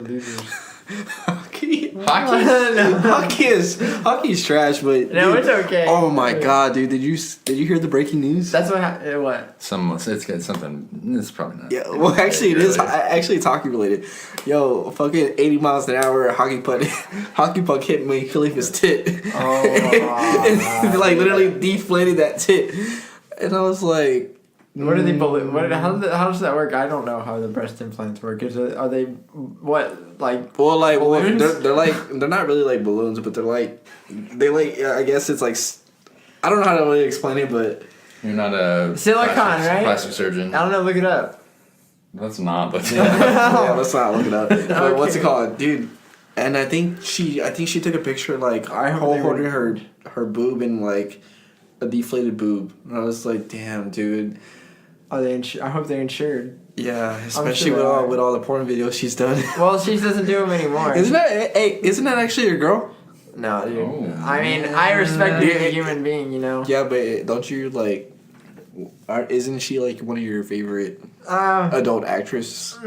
losers. Hockey is trash, but No, dude, it's okay. Oh my god, dude! Did you hear the breaking news? That's what? It's got something. It's probably not. Yeah, well, actually, it is. Actually, it's hockey related. Yo, fucking 80 miles an hour hockey puck hit me, Khalifa's tit. Oh, and like literally deflated that tit, and I was like. What are they? How does that work? I don't know how the breast implants work. Are they what like? Well, like balloons? they're not really like balloons, but I guess it's like I don't know how to really explain it, but You're not a silicone, right? plastic surgeon. I don't know. Look it up. That's not. But yeah, let's not look it up. But Okay. what's it called, dude? And I think she took a picture like holding her boob and like a deflated boob, and I was like, damn, dude. Are they? I hope they're insured. Yeah, especially sure with all the porn videos she's done. Well, she doesn't do them anymore. Isn't that actually your girl? No, dude. Oh, I mean, I respect her as a human being, you know. Yeah, but don't you like? Isn't she like one of your favorite adult actresses? I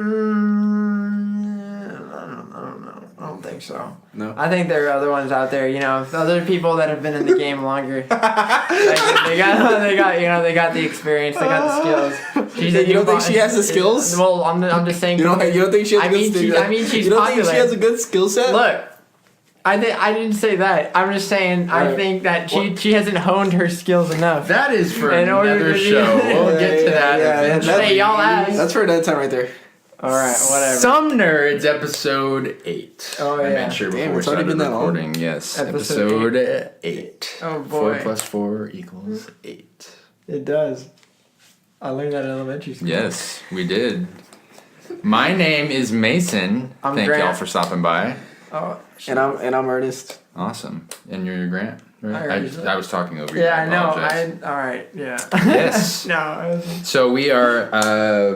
don't know. I don't think so. No. I think there are other ones out there, you know, other people that have been in the game longer. Like, they got the experience, they got the skills. You don't think she has the skills? Well, I'm just saying. You don't think she has I mean, she's you don't popular. think she has a good skill set? Look, I didn't say that. I'm just saying I think that she hasn't honed her skills enough. that is for In order another to- show. We'll get to that eventually. Hey, y'all asked. That's for another time right there. All right, whatever. Some Nerds, episode 8. Oh, I yeah. made sure Damn, before we it's already started been that long? recording. Yes, Episode episode 8. Oh, boy. 4 plus 4 equals 8. It does. I learned that in elementary school. Yes, we did. My name is Mason. I'm Thank Grant. y'all for stopping by. Oh, And I'm Ernest. Awesome. And you're Grant? Right? I I was talking over you. yeah, I know. apologize. All right, yeah. Yes. No, I wasn't. So we are,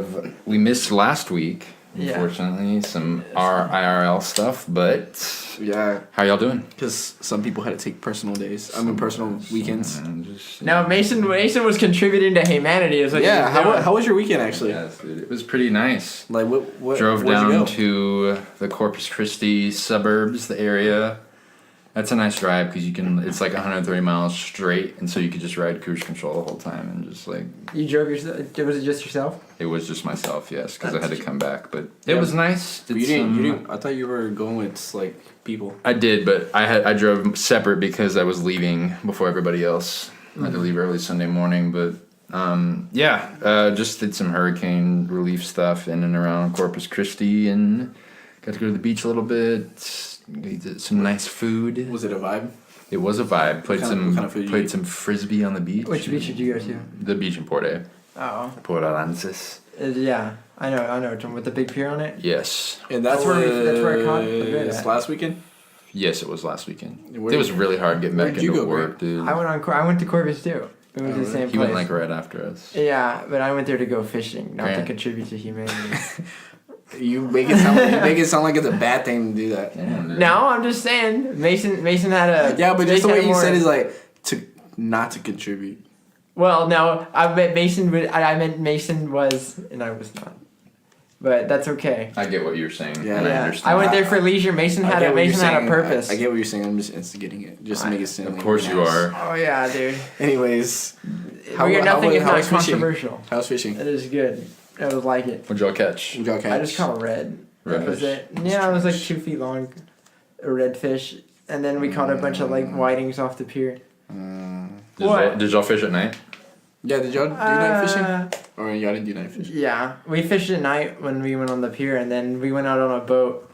we missed last week, Yeah. unfortunately, some IRL stuff, but Yeah, how y'all doing? because some people had to take personal days. Personal weekends. No, Mason was contributing to humanity. Is what Yeah, he was doing. how was your weekend actually? Yes, dude, it was pretty nice. Like what? Drove where'd you down go? to the Corpus Christi suburbs, the area. That's a nice drive because it's like 130 miles straight, and so you could just ride cruise control the whole time and just like. You drove yourself? Was it just yourself? It was just myself, yes, because I had to come back, but Yeah, it was nice. You didn't. I thought you were going with like people. I did, but I drove separate because I was leaving before everybody else. I had to leave early Sunday morning, but just did some hurricane relief stuff in and around Corpus Christi and got to go to the beach a little bit. Did some nice food. Was it a vibe? It was a vibe. Played What kind of food did you played eat? some frisbee on the beach. Which beach did you go to? The beach in Port Oh, Aransas. yeah, I know. With the big pier on it. Yes. And That's where I caught the bit It's at. last weekend. Yes, it was last weekend. Where It was did- really hard getting back where'd you into go, work, dude. I went to Corpus too. We went to the same He place. went like right after us. Yeah, but I went there to go fishing, not to Grant. contribute to humanity. You make it sound like it's a bad thing to do that. No, I'm just saying. Mason had a. Yeah, but just the Mason way had you more- said is like not to contribute. Well, no, I meant Mason. I meant Mason was, and I was not. But that's okay. I get what you're saying. Yeah. and I Yeah, understand. I went there for leisure. Mason had a purpose. I get what you're saying. I'm just instigating it, just to make it sound. Of like course you nice. are. Oh yeah, dude. Anyways, Nothing is how not was fishing? controversial. How's fishing? It is good. I would like it. What'd y'all catch? Did y'all catch? I just caught a red. That was Redfish. it. Yeah, it was like 2 feet long, a redfish, and then we caught a bunch of like whitings off the pier. Did y'all fish at night? Yeah, did y'all do night fishing? Or y'all didn't do night fishing? Yeah, we fished at night when we went on the pier, and then we went out on a boat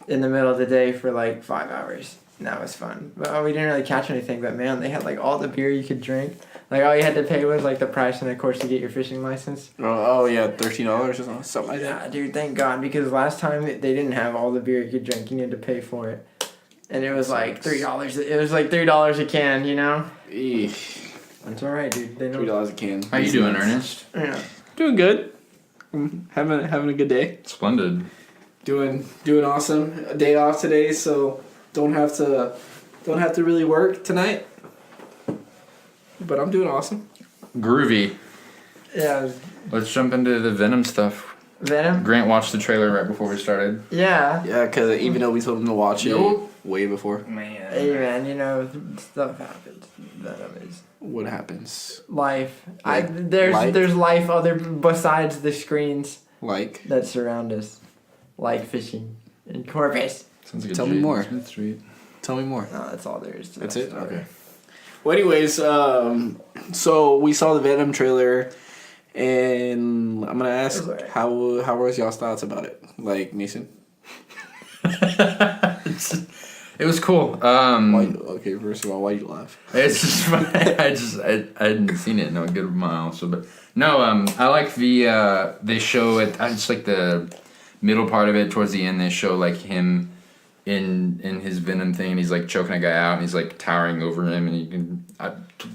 in the middle of the day for like 5 hours. And that was fun. But we didn't really catch anything, but man, they had like all the beer you could drink. Like all you had to pay was like the price and of course to get your fishing license. Oh yeah, $13 or something like that. Yeah, dude, thank God, because last time they didn't have all the beer you could drink. You needed to pay for it. And it was like $3. It was like $3 a can, you know? Eesh. That's alright, dude. They know. $3 a can. How you doing, Ernest? Yeah. Doing good. Having a good day. Splendid. Doing awesome. A day off today, so don't have to really work tonight. But I'm doing awesome. Groovy. Yeah. Let's jump into the Venom stuff. Venom? Grant watched the trailer right before we started. Yeah. Yeah, because even though we told him to watch it way before. Man. Hey man, you know, stuff happens. Venom is What happens? life. Like, There's life other besides the screens Like? that surround us. Like fishing and Corpus. Sounds like a Tell me Jaden more. Smith street. Tell me more. No, that's all there is to That's that it? story. Okay. Well, anyways, so we saw the Venom trailer, and I'm gonna ask, It was alright. how was y'all's thoughts about it? Like, Mason? It was cool. Okay, first of all, why you laugh? It's just funny. I hadn't seen it in a good while. So, but no, I like they show it. I just like the middle part of it. Towards the end, they show like him in his Venom thing, and he's like choking a guy out, and he's like towering over him, and you can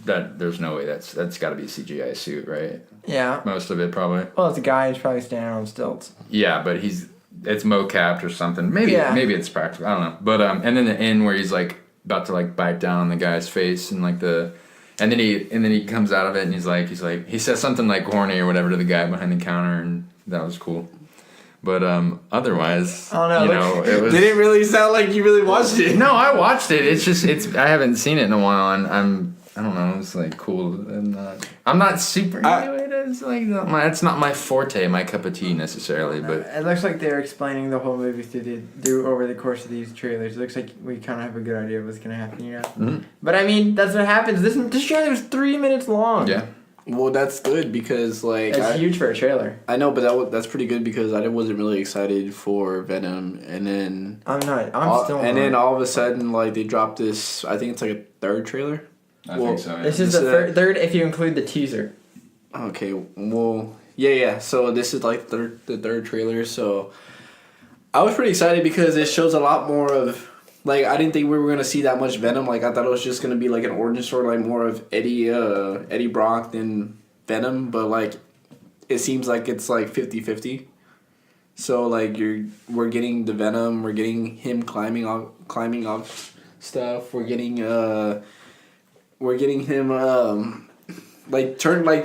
there's no way that's got to be a CGI suit, right? Yeah. Most of it probably. Well, it's a guy who's probably standing on stilts. Yeah, but it's mocapped or something. Maybe it's practical. I don't know. But and then the end where he's like about to like bite down on the guy's face and like and then he comes out of it and he's like he says something like horny or whatever to the guy behind the counter, and that was cool. But otherwise, I don't know. it was. Did it really sound like you really watched it? No, I watched it. It's just I haven't seen it in a while, and I don't know. It's like cool. I'm not super into it. It's like it's not my forte, my cup of tea necessarily. But It looks like they're explaining the whole movie through over the course of these trailers. It looks like we kind of have a good idea of what's gonna happen, you know. Mm-hmm. But I mean, that's what happens. This trailer was 3 minutes long. yeah, Well, that's good because like It's huge for a trailer. I know, but that's pretty good because I wasn't really excited for Venom, and then I'm not. then all of a sudden like they dropped this. I think it's like a third trailer. I think so. Yeah. This is the third if you include the teaser. Okay, well, yeah. So this is like the third trailer. So I was pretty excited because it shows a lot more of. Like, I didn't think we were going to see that much Venom. Like, I thought it was just going to be, like, an origin story, like, more of Eddie Brock than Venom. But, like, it seems like it's, like, 50-50. So, like, we're getting the Venom. We're getting him climbing off stuff. We're getting him,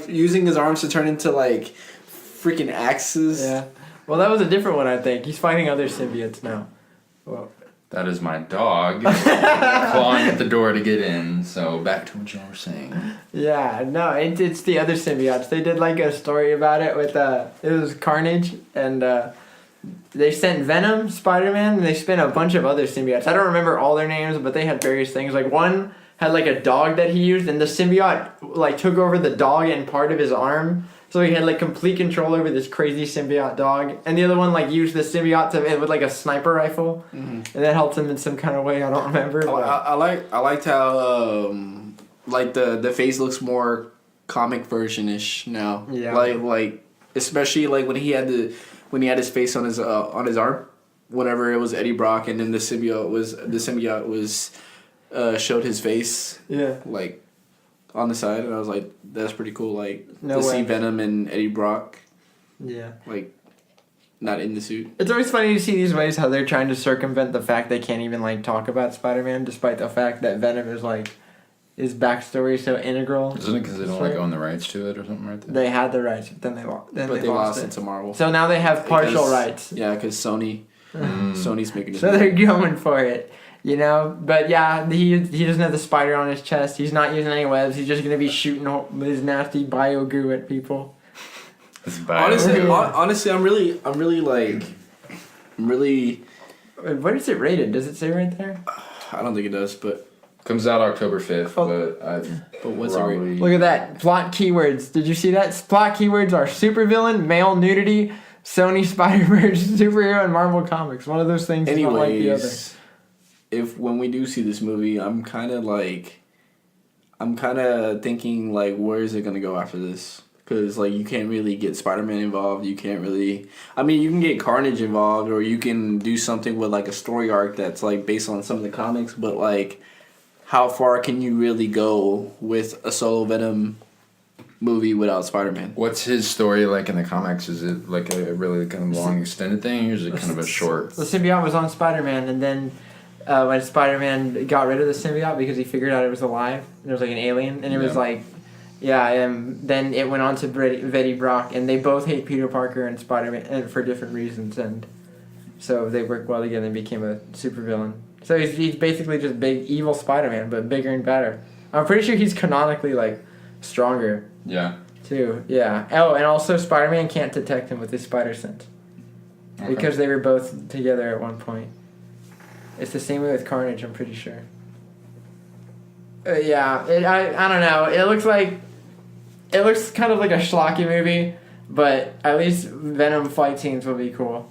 using his arms to turn into, like, freaking axes. Yeah. Well, that was a different one, I think. He's fighting other symbiotes now. Well. That is my dog clawing at the door to get in. So back to what y'all were saying. Yeah, no, it's the other symbiotes. They did like a story about it with it was Carnage, and they sent Venom, Spider-Man, and they sent a bunch of other symbiotes. I don't remember all their names, but they had various things. Like one had like a dog that he used, and the symbiote like took over the dog and part of his arm. So he had like complete control over this crazy symbiote dog, and the other one like used the symbiote with like a sniper rifle, and that helped him in some kind of way. I don't remember. I liked how like the face looks more comic version-ish now. Yeah. Like especially like when he had his face on his arm, whenever it was Eddie Brock, and then the symbiote was showed his face. Yeah. Like. On the side, and I was like, "That's pretty cool." Like No to way. see Venom and Eddie Brock, Yeah. like, not in the suit. It's always funny to see these ways how they're trying to circumvent the fact they can't even like talk about Spider-Man, despite the fact that Venom is like his backstory is so integral. Isn't it because they don't like own the rights to it or something right there? They had the rights, but then they lost. But they lost it to Marvel. So now they have partial Because- rights. Yeah, because Sony's making it. So they're going for it, you know. But yeah, he doesn't have the spider on his chest. He's not using any webs. He's just gonna be shooting his nasty bio goo at people. Honestly, I'm really. What is it rated? Does it say right there? I don't think it does, but Comes out October 5th, but what's it probably... Look at that. Plot keywords. Did you see that? Plot keywords are supervillain, male nudity, Sony Spider-Verse, superhero, and Marvel Comics. One of those things is not like the other. Anyways, when we do see this movie, I'm kind of thinking like, where is it gonna go after this? Because like you can't really get Spider-Man involved. You can't really. I mean, you can get Carnage involved, or you can do something with like a story arc that's like based on some of the comics. But like, how far can you really go with a solo Venom movie without Spider-Man? What's his story like in the comics? Is it like a really kind of long extended thing, or is it kind of a short? The symbiote was on Spider-Man, and then when Spider-Man got rid of the symbiote because he figured out it was alive, and it was like an alien, and it was like Yeah, and then it went on to Betty Brock, and they both hate Peter Parker and Spider-Man and for different reasons, and so they worked well together and became a supervillain. So he's basically just big evil Spider-Man, but bigger and better. I'm pretty sure he's canonically like stronger Yeah. too. Yeah. Oh, and also Spider-Man can't detect him with his spider sense Okay. because they were both together at one point. It's the same way with Carnage, I'm pretty sure. Yeah, I don't know. It looks kind of like a schlocky movie, but at least Venom fight scenes will be cool.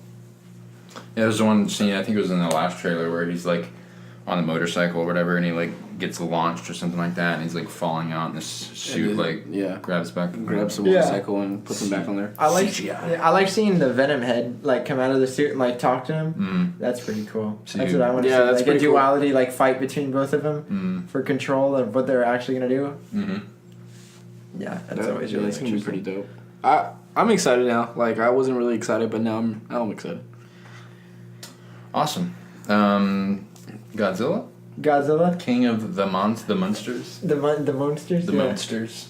Yeah, there's one scene, I think it was in the last trailer, where he's like on the motorcycle or whatever, and he like gets launched or something like that, and he's like falling out, and this suit grabs back, grabs the motorcycle and puts him back on there. I like seeing the Venom head like come out of the suit and like talk to him. That's pretty cool. That's what I want to see. That's like a pretty duality like fight between both of them for control of what they're actually gonna do. Yeah, that's always really gonna be interesting. pretty dope. I'm excited now. Like I wasn't really excited, but now I'm excited. Awesome. Godzilla? King of the monsters? The monsters. The monsters.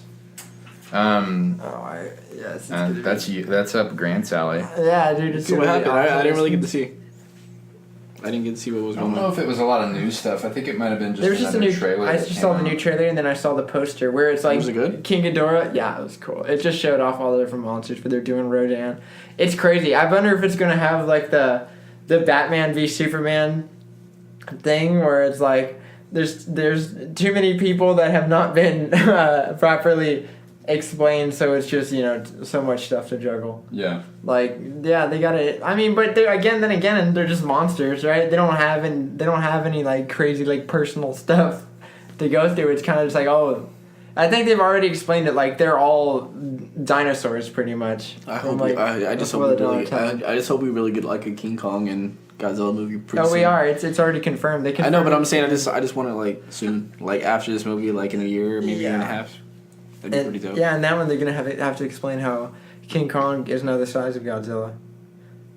That's up Grant's alley. Yeah, dude. It's So what happened? I didn't really get to see. see. I didn't get to see what was I going don't on. know if it was a lot of new stuff. I think it might have been There was just a another new trailer. I that just came saw the out. new trailer and then I saw the poster where it's like Was it good? King Ghidorah. Yeah, it was cool. It just showed off all the different monsters, but they're doing Rodan. It's crazy. I wonder if it's gonna have like the Batman v Superman thing where it's like there's too many people that have not been properly explained, so it's just so much stuff to juggle. Yeah. Like, yeah, they gotta. I mean, but they're they're just monsters, right? They don't have any like crazy like personal stuff to go through. It's kind of just like, oh, I think they've already explained it. Like they're all dinosaurs, pretty much. I just hope we really get like a King Kong and Godzilla movie. Pretty soon. We are. It's already confirmed. I know, but I'm saying I just want it like soon, like after this movie, like in a year, maybe year and a half. That'd be pretty dope. Yeah, and that one they're gonna have to explain how King Kong is now the size of Godzilla,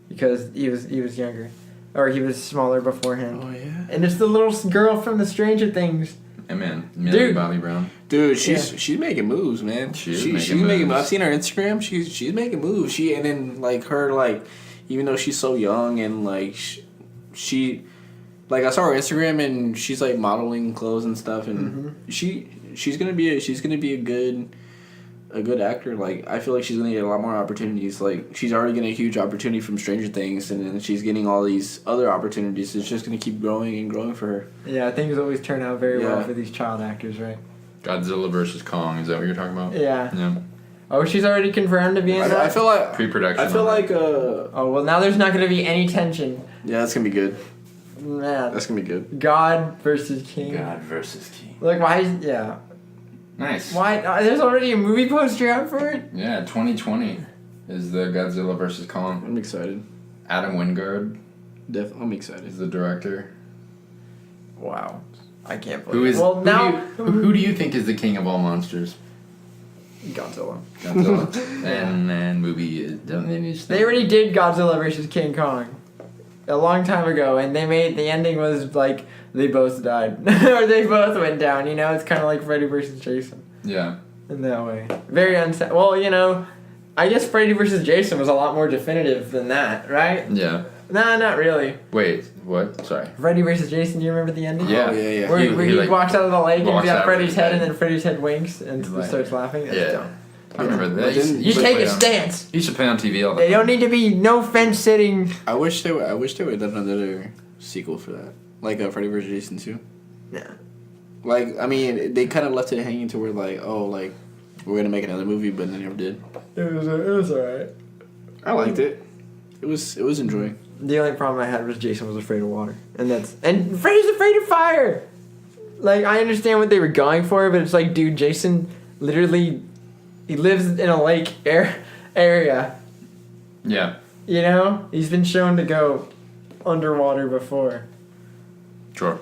because he was younger, or he was smaller beforehand. Oh yeah. And it's the little girl from the Stranger Things. Hey man, Millie Bobby Brown. Dude, she's making moves, man. She's making moves. I've seen her Instagram. She's making moves. And then like her like, even though she's so young and like she like I saw her Instagram and she's like modeling clothes and stuff and she's gonna be a good actor. Like I feel like she's gonna get a lot more opportunities. Like she's already getting a huge opportunity from Stranger Things, and then she's getting all these other opportunities. It's just gonna keep growing and growing for her. Yeah, things always turn out very well for these child actors, right? Godzilla versus Kong. Is that what you're talking about? Yeah. Yeah. Oh, she's already confirmed to be in that? I feel like pre-production. I feel like Oh well, now there's not gonna be any tension. yeah, that's gonna be good. Man. That's gonna be good. God versus King. God versus King. Like why? Nice. Why? There's already a movie poster out for it. Yeah, 2020 is the Godzilla versus Kong. I'm excited. Adam Wingard I'm excited. is the director. Wow, I can't believe. Who do you think is the king of all monsters? Godzilla. Godzilla. And movie is. They already did Godzilla versus King Kong a long time ago, and they made the ending was like they both died or they both went down. It's kind of like Freddy versus Jason. Yeah. In that way, very unset. Well, I guess Freddy versus Jason was a lot more definitive than that, right? Yeah. Nah, not really. Wait, what? Sorry. Freddy versus Jason. Do you remember the ending? Yeah. Oh, yeah. Where he like, walks out of the lake and walks he's got out Freddy's with head, his and then Freddy's head winks and like- starts laughing. That's Yeah. dumb. I remember that. You take a stance. He used to play on TV all the They time. don't need to be no fence sitting. I wish they would have done another sequel for that, like Freddy vs. Jason 2. Yeah. Like I mean, they kind of left it hanging to where like, oh, like we're gonna make another movie, but they never did. It was alright. I liked it. It was enjoying. The only problem I had was Jason was afraid of water, and Freddy's afraid of fire. Like I understand what they were going for, but it's like, dude, Jason literally, he lives in a lake area. Yeah. He's been shown to go underwater before. Sure.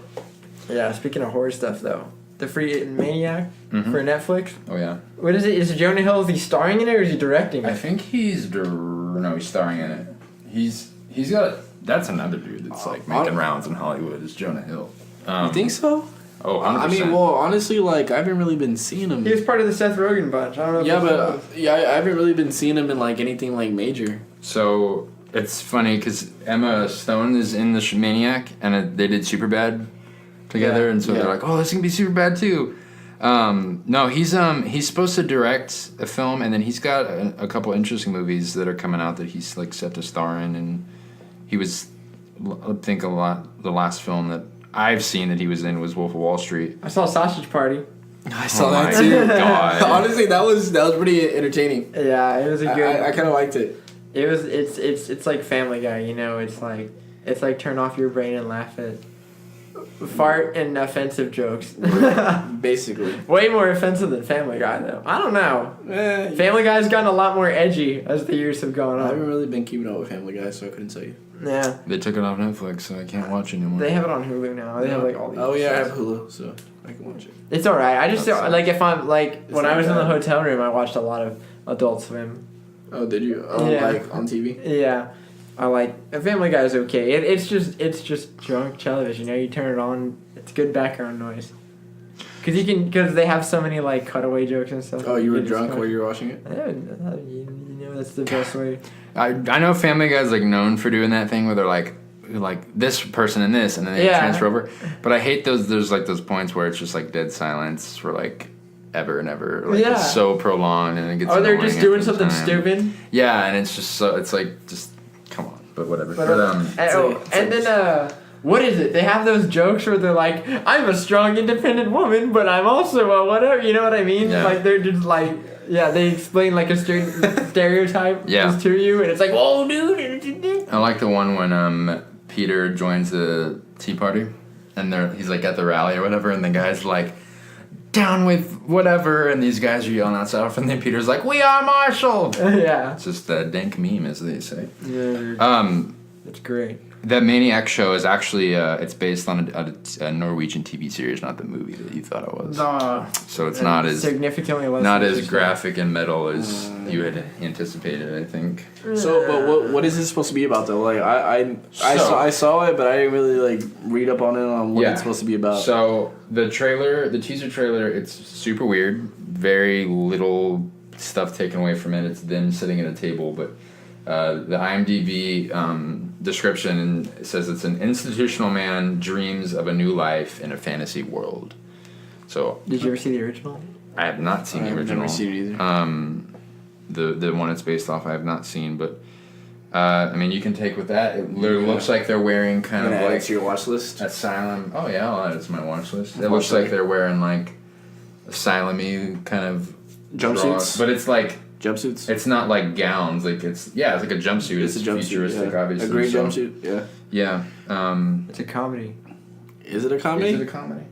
Yeah. Speaking of horror stuff, though, the free Maniac for Netflix. Oh yeah. What is it? Is Jonah Hill? Is he starring in it or is he directing it? I think he's starring in it. He's got. That's another dude that's like making rounds in Hollywood. Is Jonah Hill. You think so? Oh, 100%. I mean, well, honestly, like I haven't really been seeing him. He was part of the Seth Rogen bunch. I don't know. If Yeah, you know. but I haven't really been seeing him in like anything like major. So it's funny because Emma Stone is in the Maniac, and they did Superbad together, and so they're like, "Oh, this can be Superbad too." No, he's supposed to direct a film, and then he's got a couple interesting movies that are coming out that he's like set to star in, and he was, I think, the last film that I've seen that he was in was Wolf of Wall Street. I saw Sausage Party. I saw my that too. God. Honestly, that was pretty entertaining. Yeah, it was a good. I kind of liked it. It was. It's like Family Guy. You know, it's like turn off your brain and laugh at fart and offensive jokes. Basically. Way more offensive than Family Guy, though. I don't know. Family Guy's gotten a lot more edgy as the years have gone I haven't on. really been keeping up with Family Guy, so I couldn't tell you. Yeah, They took it off Netflix, so I can't watch it anymore. they have it on Hulu now. They have like all these. Oh yeah, I have shows. Hulu, so I can watch it. It's all right. I just That's like if I'm like when not I was in the bad. hotel room, I watched a lot of Adult Swim. Oh, did you? Oh, Yeah. like on TV? Yeah, I like Family Guy is okay. It's just drunk television. You know, you turn it on. It's good background noise. Because they have so many like cutaway jokes and stuff. Oh, you were It's drunk fun. while you were watching it? Yeah, you know that's the best way. I know Family Guy's like known for doing that thing where they're like this person and this, and then they transfer over. But I hate those. There's like those points where it's just like dead silence for like ever and ever. Like Yeah. it's so prolonged and it gets. Oh, they're annoying just doing after something time. stupid. Yeah, and it's just so it's like just come on, but whatever. And then what is it? They have those jokes where they're like, "I'm a strong, independent woman, but I'm also a whatever." You know what I mean? Yeah. Like they're just like, yeah, they explain like a stereotype just to you, and it's like, "Whoa, dude!" I like the one when Peter joins the Tea Party, and he's like at the rally or whatever, and the guy's like, "Down with whatever," and these guys are yelling out stuff, and then Peter's like, "We are Marshall." Yeah. It's just a dank meme, as they say. Yeah, it's great. That Maniac show is actually it's based on a Norwegian TV series, not the movie that you thought it was. So it's not as significantly less. not as graphic and metal as you had anticipated, I think. So, but what is this supposed to be about though? Like I saw it, but I didn't really like read up on it on what it's supposed to be about. So the teaser trailer, it's super weird. Very little stuff taken away from it. It's them sitting at a table, but the IMDb description says it's an institutional man dreams of a new life in a fantasy world. So Did you ever see the original? I have not seen the I've original. never seen it either. The one it's based off I have not seen, but I mean you can take with that. It looks like they're wearing kind of like to your watch list. Asylum. Oh yeah, I'll add it to my watch list. It looks like they're wearing like Asylum-y kind of Jumpsuits? but it's like Jumpsuits. it's not like gowns. Like it's like a jumpsuit. It's a jumpsuit. futuristic, Yeah. obviously. A great so- jumpsuit. Yeah. Yeah. It's a comedy. Is it a comedy? Is it a comedy?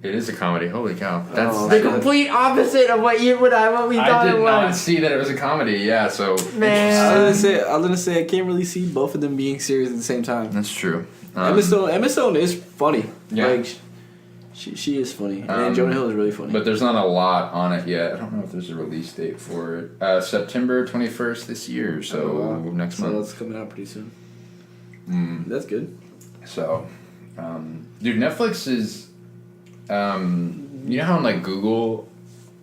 It is a comedy. Holy cow! That's Oh, The complete opposite of what we thought I did it not was. see that it was a comedy. Yeah, so Man. I was gonna say I can't really see both of them being serious at the same time. that's true. Emma Stone is funny. Yeah. Like she is funny. And Jonah Hill is really funny. But there's not a lot on it yet. I don't know if there's a release date for it. September 21st this year, so next so month. that's coming out pretty soon. Mm. That's good. So, dude, Netflix is, you know how on like Google,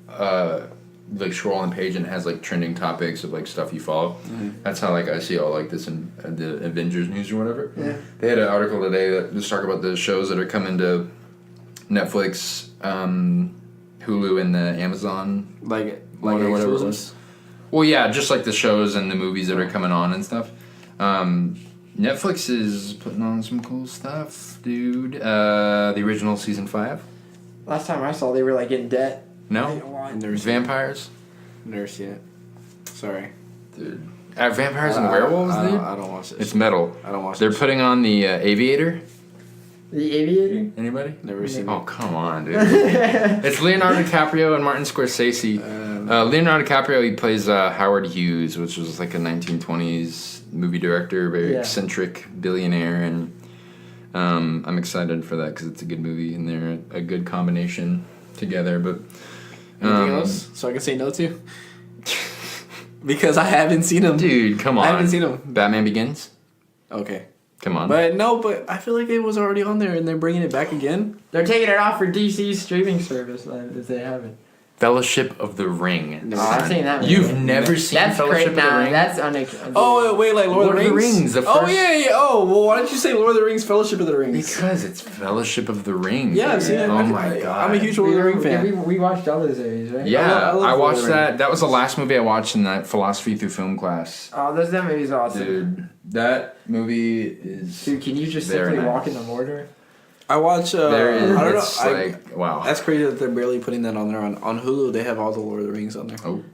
like scroll on the page and it has like trending topics of like stuff you follow. Mm-hmm. That's how like I see all like this in the Avengers news or whatever. Yeah. They had an article today that just talk about the shows that are coming to Netflix, Hulu, and the Amazon. Like Or whatever it exclusives? was. Well, yeah, just like the shows and the movies that are coming on and stuff. Netflix is putting on some cool stuff, dude. The original season 5. Last time I saw, they were like in debt. No, Never seen vampires, Never seen it. Sorry. dude. Vampires and werewolves, I dude. I don't watch this. It's metal. I don't watch They're this. putting on the Aviator. The Aviator. Anybody? Never seen Oh it. come on, dude. It's Leonardo DiCaprio and Martin Scorsese. Leonardo DiCaprio, he plays Howard Hughes, which was like a 1920s movie director, very eccentric billionaire, and I'm excited for that because it's a good movie and they're a good combination together. But Anything else? So I can say no to? Because I haven't seen them. dude, come on, I haven't seen them. Batman Begins. Okay. Come on. But I feel like it was already on there and they're bringing it back again. They're taking it off for DC's streaming service if they haven't. Fellowship of the Ring. Oh, I've seen that one. You've never seen That's Fellowship great. of the Ring? That's unacceptable. Oh wait, like Lord of the Rings. the Oh first- yeah. Oh well, why don't you say Lord of the Rings, Fellowship of the Rings? Because it's Fellowship of the Ring. Yeah, I've seen it. Oh my god. I'm a huge Lord of the Rings fan. We watched all those movies, right? Yeah, I love I Lord watched of the that. That was the last movie I watched in that philosophy through film class. Oh, that movie's awesome. Dude, that movie is. Dude, can you just very simply walk nice. in the Mordor? I watch. There is. I don't It's know. like wow. That's crazy that they're barely putting that on there. On Hulu, they have all the Lord of the Rings on there. Oh,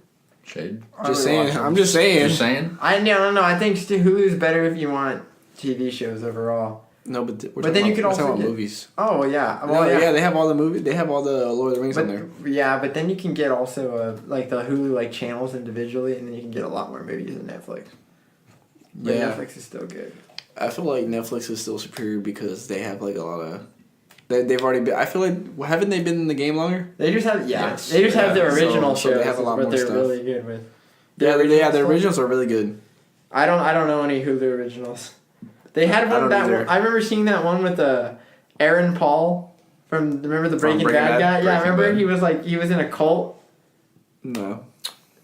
shade. Just saying. I'm just saying. Just saying. I no. I think Hulu's better if you want TV shows overall. No, but then you could we're also talking about get- movies. Oh yeah. Well, Well, yeah, they have all the movies. They have all the Lord of the Rings on there. Yeah, but then you can get also like the Hulu like channels individually, and then you can get a lot more movies than Netflix. But Yeah. Netflix is still good. I feel like Netflix is still superior because they have like a lot of. They've already been. I feel like haven't they been in the game longer? They just have Yes. They just have their So- original so they shows. have a lot what more they're stuff. really good with. Yeah, the stuff? originals are really good. I don't know any Hulu originals. They had I one don't that either. I remember seeing that one with Aaron Paul from remember the Breaking Breaking Bad Bad? guy? Yeah, Breaking remember Bad. he was in a cult. No,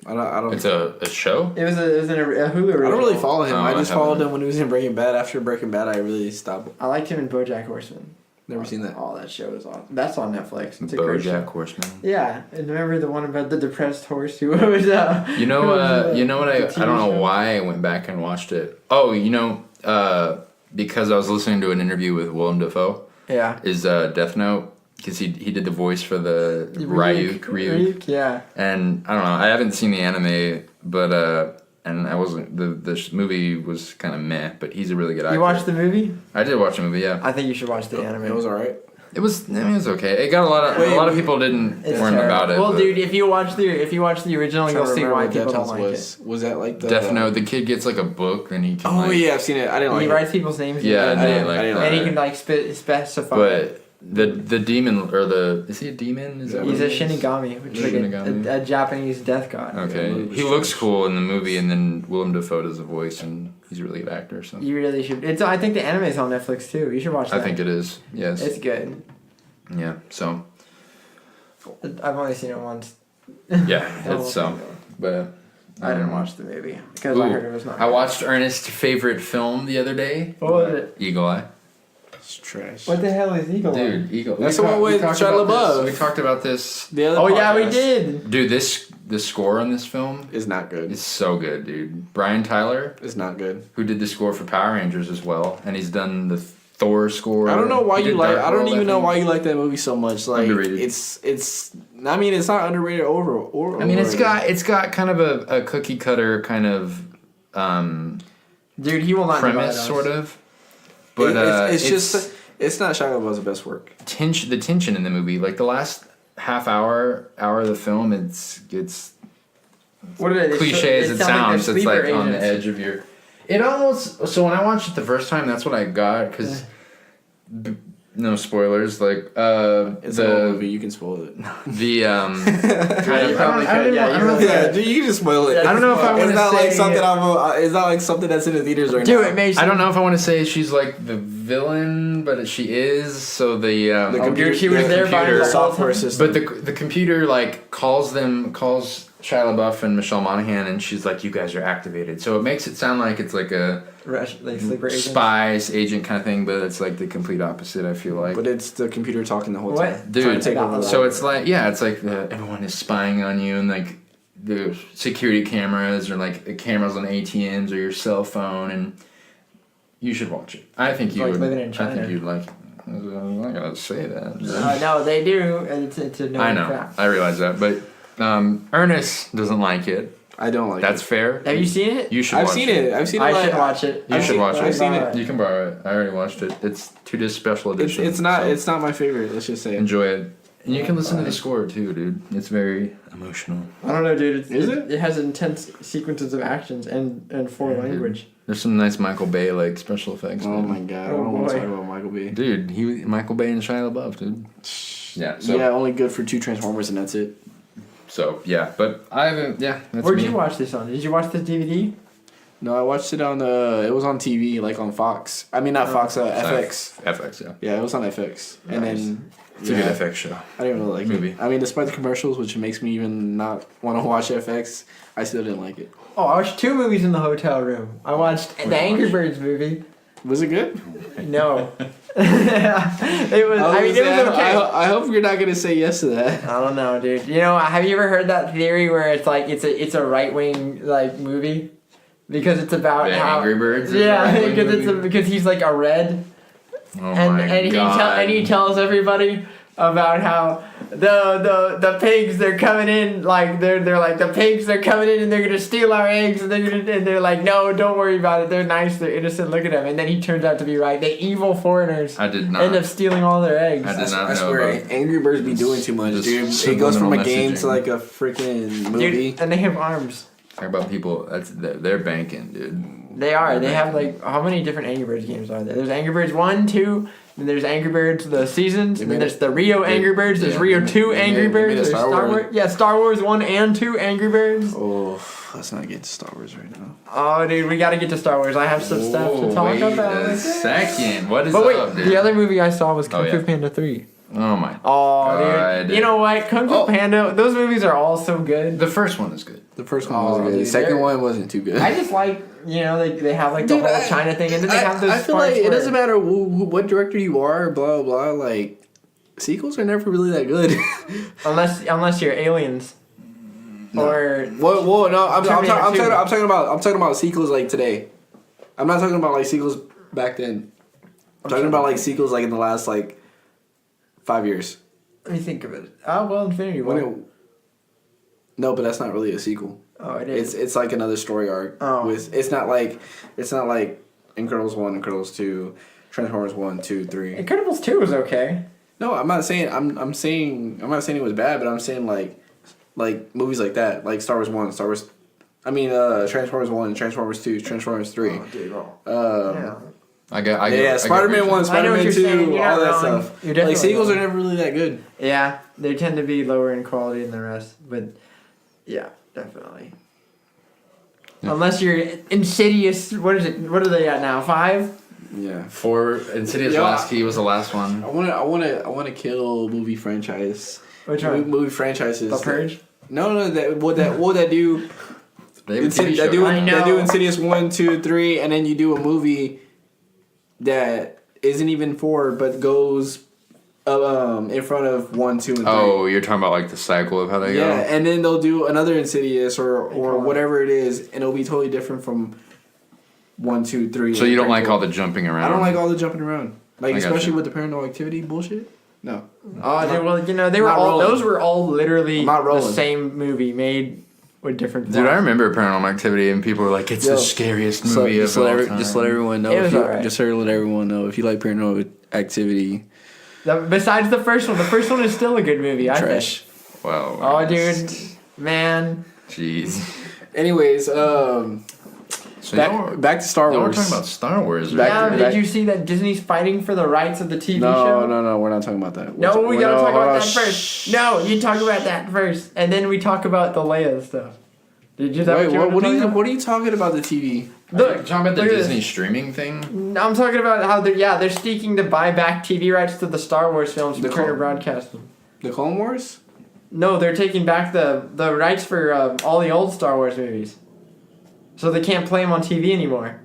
I don't. It's a show. It was in a Hulu original. I don't really follow him. No, I I just followed haven't. him when he was in Breaking Bad. After Breaking Bad, I really stopped. I liked him in BoJack Horseman. Never seen that. Oh, that show is awesome. That's on Netflix. It's a great show. BoJack Horseman. Yeah, and remember the one about the depressed horse who was You know, what I the don't know TV show? why I went back and watched it. Oh, because I was listening to an interview with Willem Dafoe. Yeah. Is Death Note because he did the voice for the Ryuk. Yeah. And I don't know. I haven't seen the anime, but and I wasn't the movie was kind of meh. But he's a really good actor. You watched the movie? I did watch the movie. Yeah, I think you should watch the anime. It was alright. it was. I mean, it was okay. It got a lot of people didn't It's weren't terrible. about it. Well, but dude, if you watch the original, you'll see why people don't like it. Was that like the Death Note. The kid gets like a book and he can. Oh like, yeah, I've seen it. I didn't like He it. writes people's names. Yeah, and I didn't like like that. and he can like specify. But the demon or is he a demon? Is that He's what a it is? Shinigami, which is like Shinigami. a Japanese death god. Okay, Yeah, he looks cool in the movie, and then Willem Dafoe does the voice, and he's a really good actor. So You really should. I think the anime is on Netflix too. You should watch that. I think it is. Yes. It's good. Yeah. So I've only seen it once. yeah, it's so. But I didn't watch the movie because I Ooh, heard it was not. I watched Ernest's favorite film the other day. What was it? Eagle Eye. It's trash. What the hell is Eagle? Dude, Eagle. That's we the one we with talked Shia about LaBeouf. this. We talked about this. The other Oh yeah, we podcast did. Dude, the score on this film is not good. is so good, dude. Brian Tyler, It's not good. who did the score for Power Rangers as well, and he's done the Thor score. I don't know why He you did like. Dark I don't World, even know think. why you like that movie so much. Like Underrated. it's. I mean, it's not underrated or. I mean, overrated. it's got kind of a cookie cutter kind of Dude, he will not divide premise, us. sort of. But it's just. It's not Shia LaBeouf's best work. the tension in the movie, like the last half hour of the film, it's What did it? cliche as it sounds. Like It's they're like sleeper on the agents. edge of your. It almost. So when I watched it the first time, that's what I got because. No spoilers. Like It's a whole movie. You can spoil it. the kind you of. probably could. Yeah, you probably Yeah, dude, you can just spoil it. I don't know if I It's want not to like say. something. It's not like something that's in the theaters right Do now. it, Mason. I don't know if I want to say she's like the villain, but she is. So the computer- she was there by computer- the software system. But the computer like calls Shia LaBeouf and Michelle Monaghan, and she's like, "You guys are activated." So it makes it sound like it's like a Like sleeper agents. spy agent kind of thing, but it's like the complete opposite. I feel like. But it's the computer talking the whole What? time. Trying Dude, to take over the so world. it's like everyone is spying on you, and like the security cameras or like the cameras on ATMs or your cell phone, and you should watch it. I think It's you like would. living in I China. think you'd like it. I'm not gonna say that. No, they do. And it's a known I know. fact. I realize that, but Ernest doesn't like it. I don't like That's it. fair. Have you seen it? You should. I've watch seen it. I've seen it. I like, should watch it. You should watch it. I've seen it. You can borrow it. I already watched it. It's Tudors special edition. It's not. so It's not my favorite. Let's just say. enjoy it, and you can listen to the score too, dude. It's very emotional. I don't know, dude. Is it? It has intense sequences of actions and foreign Yeah, dude. language. There's some nice Michael Bay like special effects. Oh man. my god! I Oh, don't want to boy. talk about Michael Bay. Dude, Michael Bay and Shia LaBeouf, dude. Yeah. So Yeah, only good for 2 Transformers and that's it. So yeah, but I haven't. Yeah, that's Where'd me. you watch this on? Did you watch this DVD? No, I watched it on it was on TV, like on Fox. I mean, not Fox, FX. FX, yeah. Yeah, it was on FX. And then It's a good FX show. I didn't really like Movie. it. I mean, despite the commercials, which makes me even not want to watch FX, I still didn't like it. Oh, I watched 2 movies in the hotel room. I watched the Angry Birds movie. Was it good? No. It was. It was okay. I hope you're not gonna say yes to that. I don't know, dude. You know, have you ever heard that theory where it's like it's a right wing like movie because it's about The how Angry Birds is a Yeah, right-wing because movie? because he's like a red. Oh my God. He tells everybody about how the pigs they're coming in like they're like the pigs they're coming in and they're gonna steal our eggs and they're like no, don't worry about it, they're nice, they're innocent, look at them, and then he turns out to be right. The evil foreigners I did not. end up stealing all their eggs. I did not I know swear, about Angry Birds be doing too much, Just dude. It subliminal goes from a game messaging. to like a freaking movie. Dude, and they have arms. Talk about people. They're banking, dude. They are. They have like how many different Angry Birds games are there? There's Angry Birds 1, 2, then there's Angry Birds the seasons, and then there's the Rio Angry Birds, there's Rio 2 Angry Birds, there's Star Wars. Yeah, Star Wars 1 and 2 Angry Birds. Oh, let's not get to Star Wars right now. Oh, dude, we gotta get to Star Wars. I have some stuff to talk wait about. a second. What is But wait, up, dude? the other movie I saw was Kung Oh, Fu yeah. Panda 3. Oh my. Oh, God. dude. You know what? Kung Fu Panda, those movies are all so good. The first one is good. The first one Oh, wasn't good. The dude, second they're- one wasn't too good. I just like, you know, they have like the Dude, whole I- China thing, and then they have those I feel parts like it where- doesn't matter what director you are, blah blah blah. Like sequels are never really that good. unless you're aliens. No. Or Whoa, no, I'm Terminator 2. talking about sequels like today. I'm not talking about like sequels back then. I'm talking about like sequels like in the last like 5 years. let me think of it. Oh well, Infinity War. No, but that's not really a sequel. Oh, it is. It's like another story arc. Oh. It's not like Incredibles 1, Incredibles 2, Transformers 1, 2, 3. Incredibles 2 was okay. No, I'm not saying I'm not saying it was bad, but I'm saying like movies like that, like Star Wars 1, Transformers 1, Transformers 2, Transformers 3. Oh, dude, Yeah. I get Spider-Man 1, I know what Spider-Man you're 2, saying. You're all not that wrong. stuff. You're definitely Like sequels wrong. are never really that good. Yeah, they tend to be lower in quality than the rest, but yeah, definitely. Yeah. Unless you're Insidious, what is it? What are they at now? 5? Yeah. 4 Insidious Yeah. Last Key was the last one. I want to kill movie franchise. Which one? Movie franchises. The Purge? No, what that do? They have a TV show. They I know. do Insidious 1, 2, 3, and then you do a movie that isn't even 4, but goes in front of 1, 2, and 3. Oh, you're talking about like the cycle of how they Yeah, go? and then they'll do another Insidious or Cool. whatever it is, and it'll be totally different from 1, 2, 3. So you don't like all the? the jumping around? I don't like all the jumping around, like I gotcha. especially with the Paranormal Activity bullshit. No. Oh, dude, well, you know, they were Not all rolling. those were all literally I'm not the rolling. same movie made with different Dude, I plots. remember Paranormal Activity, and people were like, "It's Yo, the scariest movie of all time." just let everyone know. It was alright. Just let everyone know if you like Paranormal Activity. Besides the first one is still a good movie, I Trash. think. Wow. Oh, dude, man. Jeez. Anyways, So y'all were- back to Star y'all were Wars. talking about Star Wars, Back right? Yeah, to- did you see that Disney's fighting for the rights of the TV show? No, we're not talking about that. No, we gotta talk about that Shh. first. No, you talk about that first, and then we talk about the Leia stuff. Did you? Wait, what are you talking about the TV? Look, Are you talking about the look at Disney this. streaming thing? I'm talking about how they're seeking to buy back TV rights to the Star Wars films from The Turner Clone- Broadcasting. The Clone Wars? No, they're taking back the rights for all the old Star Wars movies, so they can't play them on TV anymore.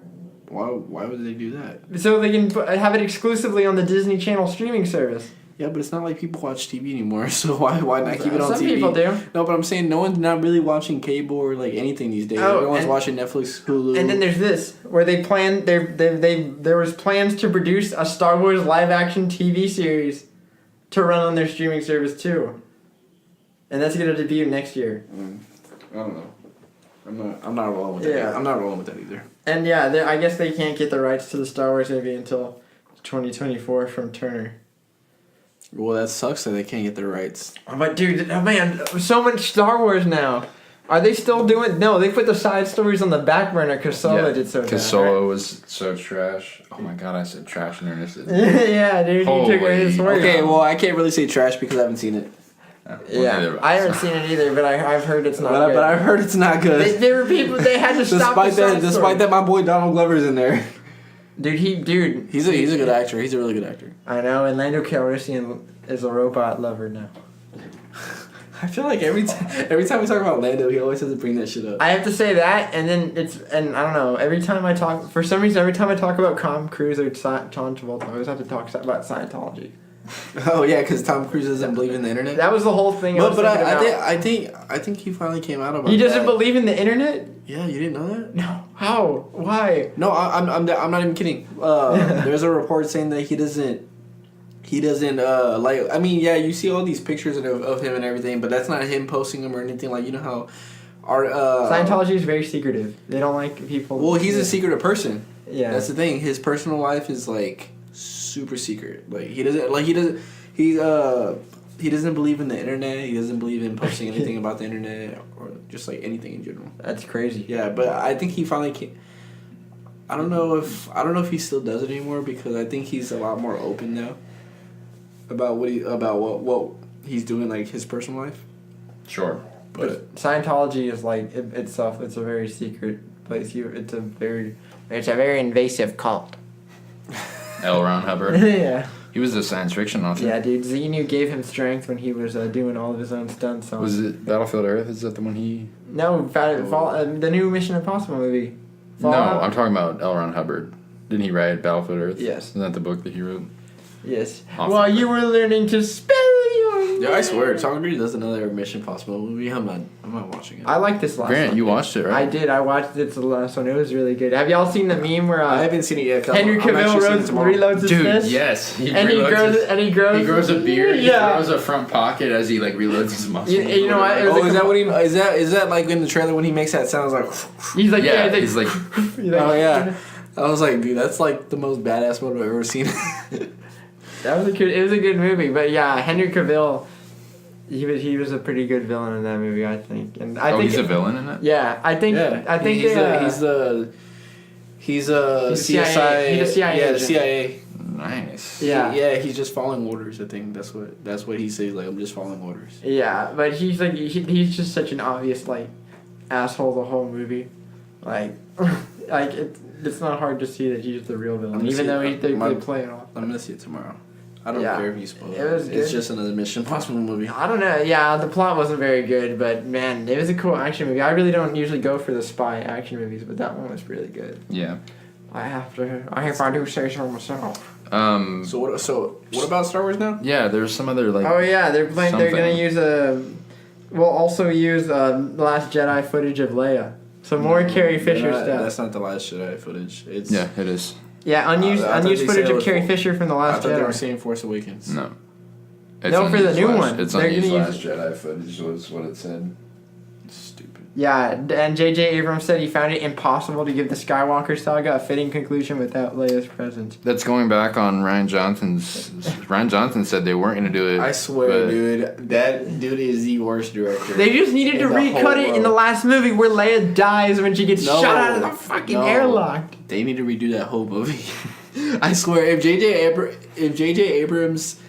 Why would they do that? So they can have it exclusively on the Disney Channel streaming service. Yeah, but it's not like people watch TV anymore, so why not keep it on Some TV? people do. No, but I'm saying no one's not really watching cable or like anything these days. Oh, Everyone's and- watching Netflix, Hulu. And then there's this, where they plan there was plans to produce a Star Wars live action TV series to run on their streaming service too. And that's gonna debut next year. I don't know. I'm not rolling with that. Yeah. I'm not rolling with that either. And yeah, I guess they can't get the rights to the Star Wars movie until 2024 from Turner. Well, that sucks that they can't get their rights. But dude, oh man, so much Star Wars now. Are they still doing? No, they put the side stories on the back burner because Solo did so bad. Because Solo was so trash. Oh my god, I said trash and Ernest. Yeah, dude, you took away his Holy- word. Okay, well, I can't really say trash because I haven't seen it. Yeah, I haven't seen it either, but I've heard it's not good. But I've heard it's not good. There were people, they had to stop Despite that, my boy Donald Glover's in there. Dude, he's a good actor. He's a really good actor. I know, and Lando Calrissian is a robot lover now. I feel like every time we talk about Lando, he always has to bring that shit up. I have to say that, and then I don't know, every time I talk about Tom Cruise or John Travolta, I always have to talk about Scientology. Oh yeah, because Tom Cruise doesn't believe in the internet. That was the whole thing. I think he finally came out about. He doesn't believe in the internet. Yeah, you didn't know that? No. How? Why? No, I'm not even kidding. There's a report saying that he doesn't like. I mean, yeah, you see all these pictures of him and everything, but that's not him posting them or anything. Like, you know how our Scientology is very secretive. They don't like people. Well, he's a secretive person. Yeah, that's the thing. His personal life is like super secret. Like he doesn't believe in the internet. He doesn't believe in posting anything about the internet or just like anything in general. That's crazy. Yeah, but I think he finally came. I don't know if he still does it anymore, because I think he's a lot more open now about what he's doing, like his personal life. Sure. But Scientology is like itself. It's a very secret place. It's a very invasive cult. L. Ron Hubbard. Yeah. He was a science fiction author. Yeah, dude. Xenu gave him strength when he was doing all of his own stunts. Was it Battlefield Earth? Is that the one he? No, the new Mission Impossible movie. Fallout? No, I'm talking about L. Ron Hubbard. Didn't he write Battlefield Earth? Yes. Isn't that the book that he wrote? Yes. Awesome. While you were learning to spell your Yeah, I swear, Tom Cruise does another Mission Impossible movie. I'm not watching it. I like this last Grant, one. you watched it, right? I did. I watched it the last one. It was really good. Have y'all seen the meme where I haven't seen it yet. Henry Cavill reloads his fist? Yes. He grows a beard. Yeah. He grows a front pocket as he like reloads his muscle. You know what? Is that what he? Is that like in the trailer when he makes that sound? Like he's like he's like oh yeah. I was like, dude, that's like the most badass mode I've ever seen. It was a good movie, but yeah, Henry Cavill, he was a pretty good villain in that movie, I think. And I think he's a villain in it. Yeah, I think he's a CSI. He's a CIA. Yeah, the CIA. Nice. Yeah. He's just following orders. I think that's what he says. Like, I'm just following orders. Yeah, but he's like he's just such an obvious like asshole the whole movie, like it's not hard to see that he's the real villain, even though they play it off. I'm gonna see it tomorrow. I don't care if you spoil it. It's just another Mission Impossible movie. I don't know. Yeah, the plot wasn't very good, but man, it was a cool action movie. I really don't usually go for the spy action movies, but that one was really good. Yeah. If I do say so myself. So what about Star Wars now? Yeah, there's some other like. Oh yeah, they're gonna use we'll also use Last Jedi footage of Leia. So more Carrie Fisher stuff. That's not the Last Jedi footage. It is. Yeah, unused footage of Carrie Fisher from the Last Jedi. I thought they were saying Force Awakens. No. No, for the new one. It's unused Last Jedi footage was what it said. Stupid. Yeah, and J.J. Abrams said he found it impossible to give the Skywalker saga a fitting conclusion without Leia's presence. That's going back on Ryan Johnson's. Ryan Johnson said they weren't going to do it. I swear, dude. That dude is the worst director. They just needed to recut it in the last movie where Leia dies when she gets shot out of the fucking airlock. They need to redo that whole movie. I swear, if J.J. Abrams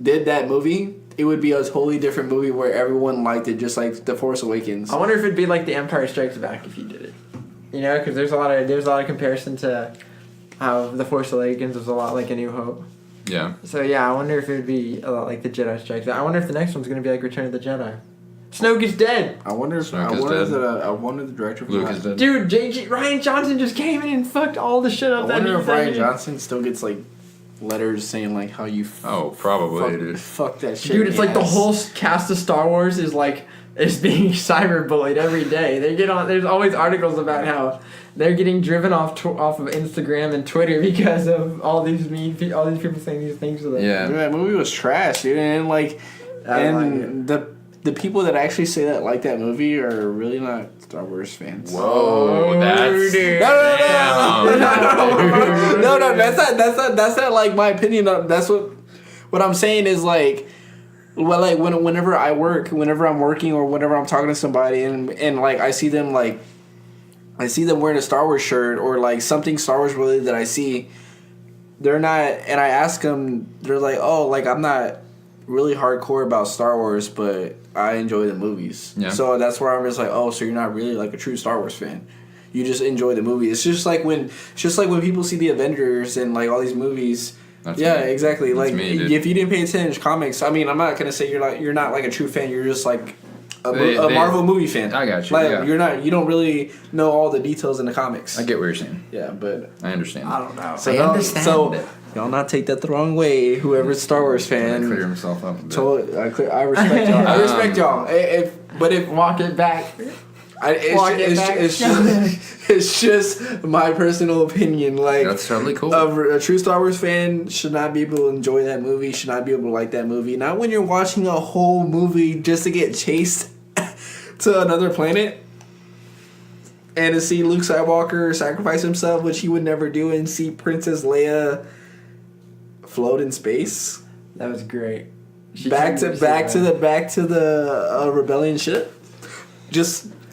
did that movie, it would be a totally different movie where everyone liked it, just like The Force Awakens. I wonder if it'd be like The Empire Strikes Back if he did it. You know, because there's a lot of comparison to how The Force Awakens was a lot like A New Hope. Yeah. So yeah, I wonder if it would be a lot like The Jedi Strikes Back. I wonder if the next one's gonna be like Return of the Jedi. Snoke is dead. I wonder if the director. Luke is dead. Dude, Ryan Johnson just came in and fucked all the shit up. I wonder if Ryan Johnson still gets like letters saying like how you. Probably, dude. Fuck that shit. Dude, it's like the whole cast of Star Wars is being cyberbullied every day. There's always articles about how they're getting driven off of Instagram and Twitter because of all these people saying these things to them. Yeah. Dude, that movie was trash, dude, and the people that actually say that like that movie are really not Star Wars fans. Whoa, that's that's not like my opinion. That's what I'm saying is like. Well, like whenever I'm working or whenever I'm talking to somebody and like I see them wearing a Star Wars shirt or like something Star Wars related that I see, they're not, and I ask them, they're like, oh, like I'm not really hardcore about Star Wars, but I enjoy the movies. Yeah. So that's where I'm just like, oh, so you're not really like a true Star Wars fan. You just enjoy the movie. It's just like when people see the Avengers and like all these movies. That's yeah, me. exactly. That's Like me, dude. if you didn't pay attention to comics, I mean, I'm not gonna say you're not like a true fan. You're just like a Marvel movie fan. I got you. Like Yeah. you don't really know all the details in the comics. I get what you're saying. Yeah, but I understand. I don't know. so I understand. So y'all not take that the wrong way. Whoever's a Star Wars fan. Clear himself up a bit. I respect y'all. I respect y'all. If Walk it back. It's just my personal opinion. Like That's totally cool. A true Star Wars fan should not be able to enjoy that movie. Should not be able to like that movie. Not when you're watching a whole movie just to get chased to another planet and to see Luke Skywalker sacrifice himself, which he would never do, and see Princess Leia float in space. That was great. Back to the rebellion ship.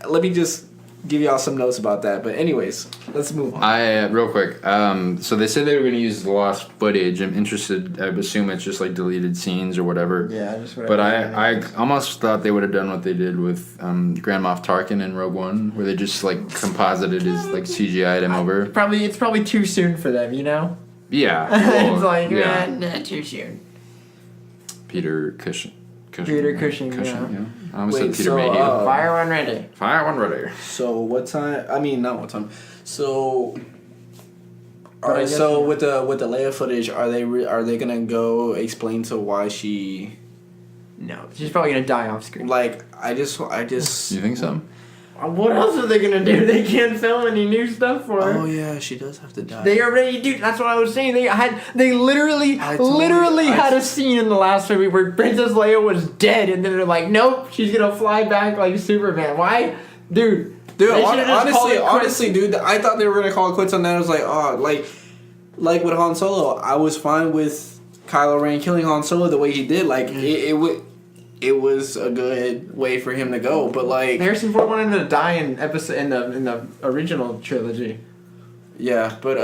Let me give y'all some notes about that. But anyways, let's move on. Real quick. So they said they were going to use the lost footage. I'm interested. I assume it's just like deleted scenes or whatever. Yeah, just whatever. But I almost thought they would have done what they did with Grand Moff Tarkin in Rogue One, where they just like composited his like CGI'd him over. It's probably too soon for them, you know. Yeah. It's like nah, too soon. Peter Cushing. Peter Cushing, yeah. Wait, I almost said Peter so, Mayhew. Fire one ready. Fire one ready. So what time? I mean, not what time. So. But I Alright, guess- so with the Leia footage, are they gonna go explain to why she No, she's probably gonna die off screen. like I just You think so? What else are they gonna do? They can't film any new stuff for her. oh yeah, she does have to die. They already do. That's what I was saying. They literally had a scene in the last movie where Princess Leia was dead, and then they're like, nope, she's gonna fly back like Superman. Why, dude? They should've just called it quits. honestly, dude, I thought they were gonna call it quits on that. I was like, oh, like with Han Solo, I was fine with Kylo Ren killing Han Solo the way he did. Like it was a good way for him to go, but like Harrison Ford wanted to die in the original trilogy. yeah, but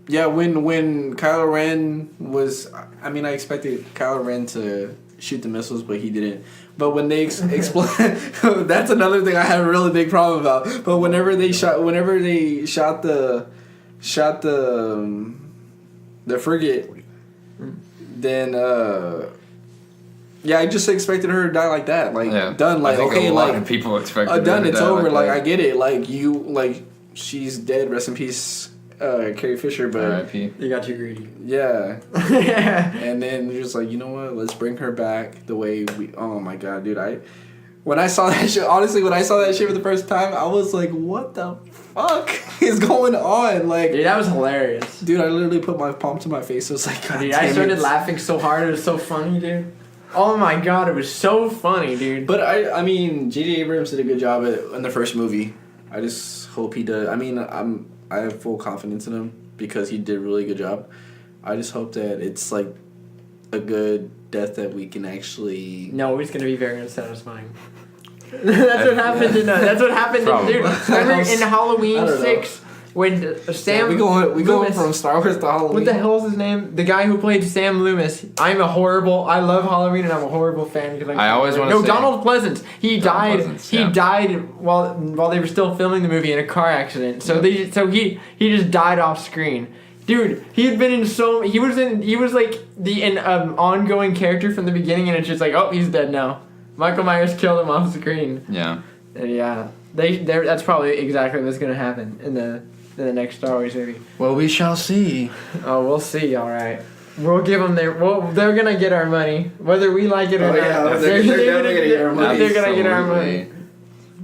yeah, when Kylo Ren was, I mean, I expected Kylo Ren to shoot the missiles, but he didn't. But when they explode, that's another thing I have a really big problem about. But whenever they shot the frigate, then yeah, I just expected her to die like that, like done, like I think okay, a lot like of people expected done, her to it's die over. Like that. I get it, like she's dead. Rest in peace, Carrie Fisher. But R.I.P. You got too greedy. yeah, and then you're just like, you know what? Let's bring her back the way we. Oh my god, dude! When I saw that shit, honestly, when I saw that shit for the first time, I was like, what the fuck is going on? Like, Dude, that was hilarious. dude, I literally put my palm to my face. It was like, god Dude, damn I started it. laughing so hard. It was so funny, dude. Oh my god, it was so funny, dude. But I mean, J.J. Abrams did a good job in the first movie. I just hope he does. I mean, I have full confidence in him because he did a really good job. I just hope that it's like a good death that we can actually. No, it's gonna be very unsatisfying. That's what happened in. That's what happened in. Dude, remember in Halloween I don't know. 6 when Sam. We going Loomis- from Star Wars to Halloween. What the hell is his name? The guy who played Sam Loomis. I love Halloween and I'm a horrible fan. Because I always wanna No, say- Donald Pleasance. He died. Pleasance, He yeah. died while they were still filming the movie in a car accident. So he just died off screen. Dude, he had been in he was like an ongoing character from the beginning, and it's just like, oh, he's dead now. Michael Myers killed him off screen. Yeah. And yeah, that's probably exactly what's gonna happen in the next Star Wars movie. Well, we shall see. Oh, we'll see. All right, we'll give them they're gonna get our money, whether we like it or Oh, not. yeah, they're definitely gonna get our money. They're gonna get our Absolutely. money.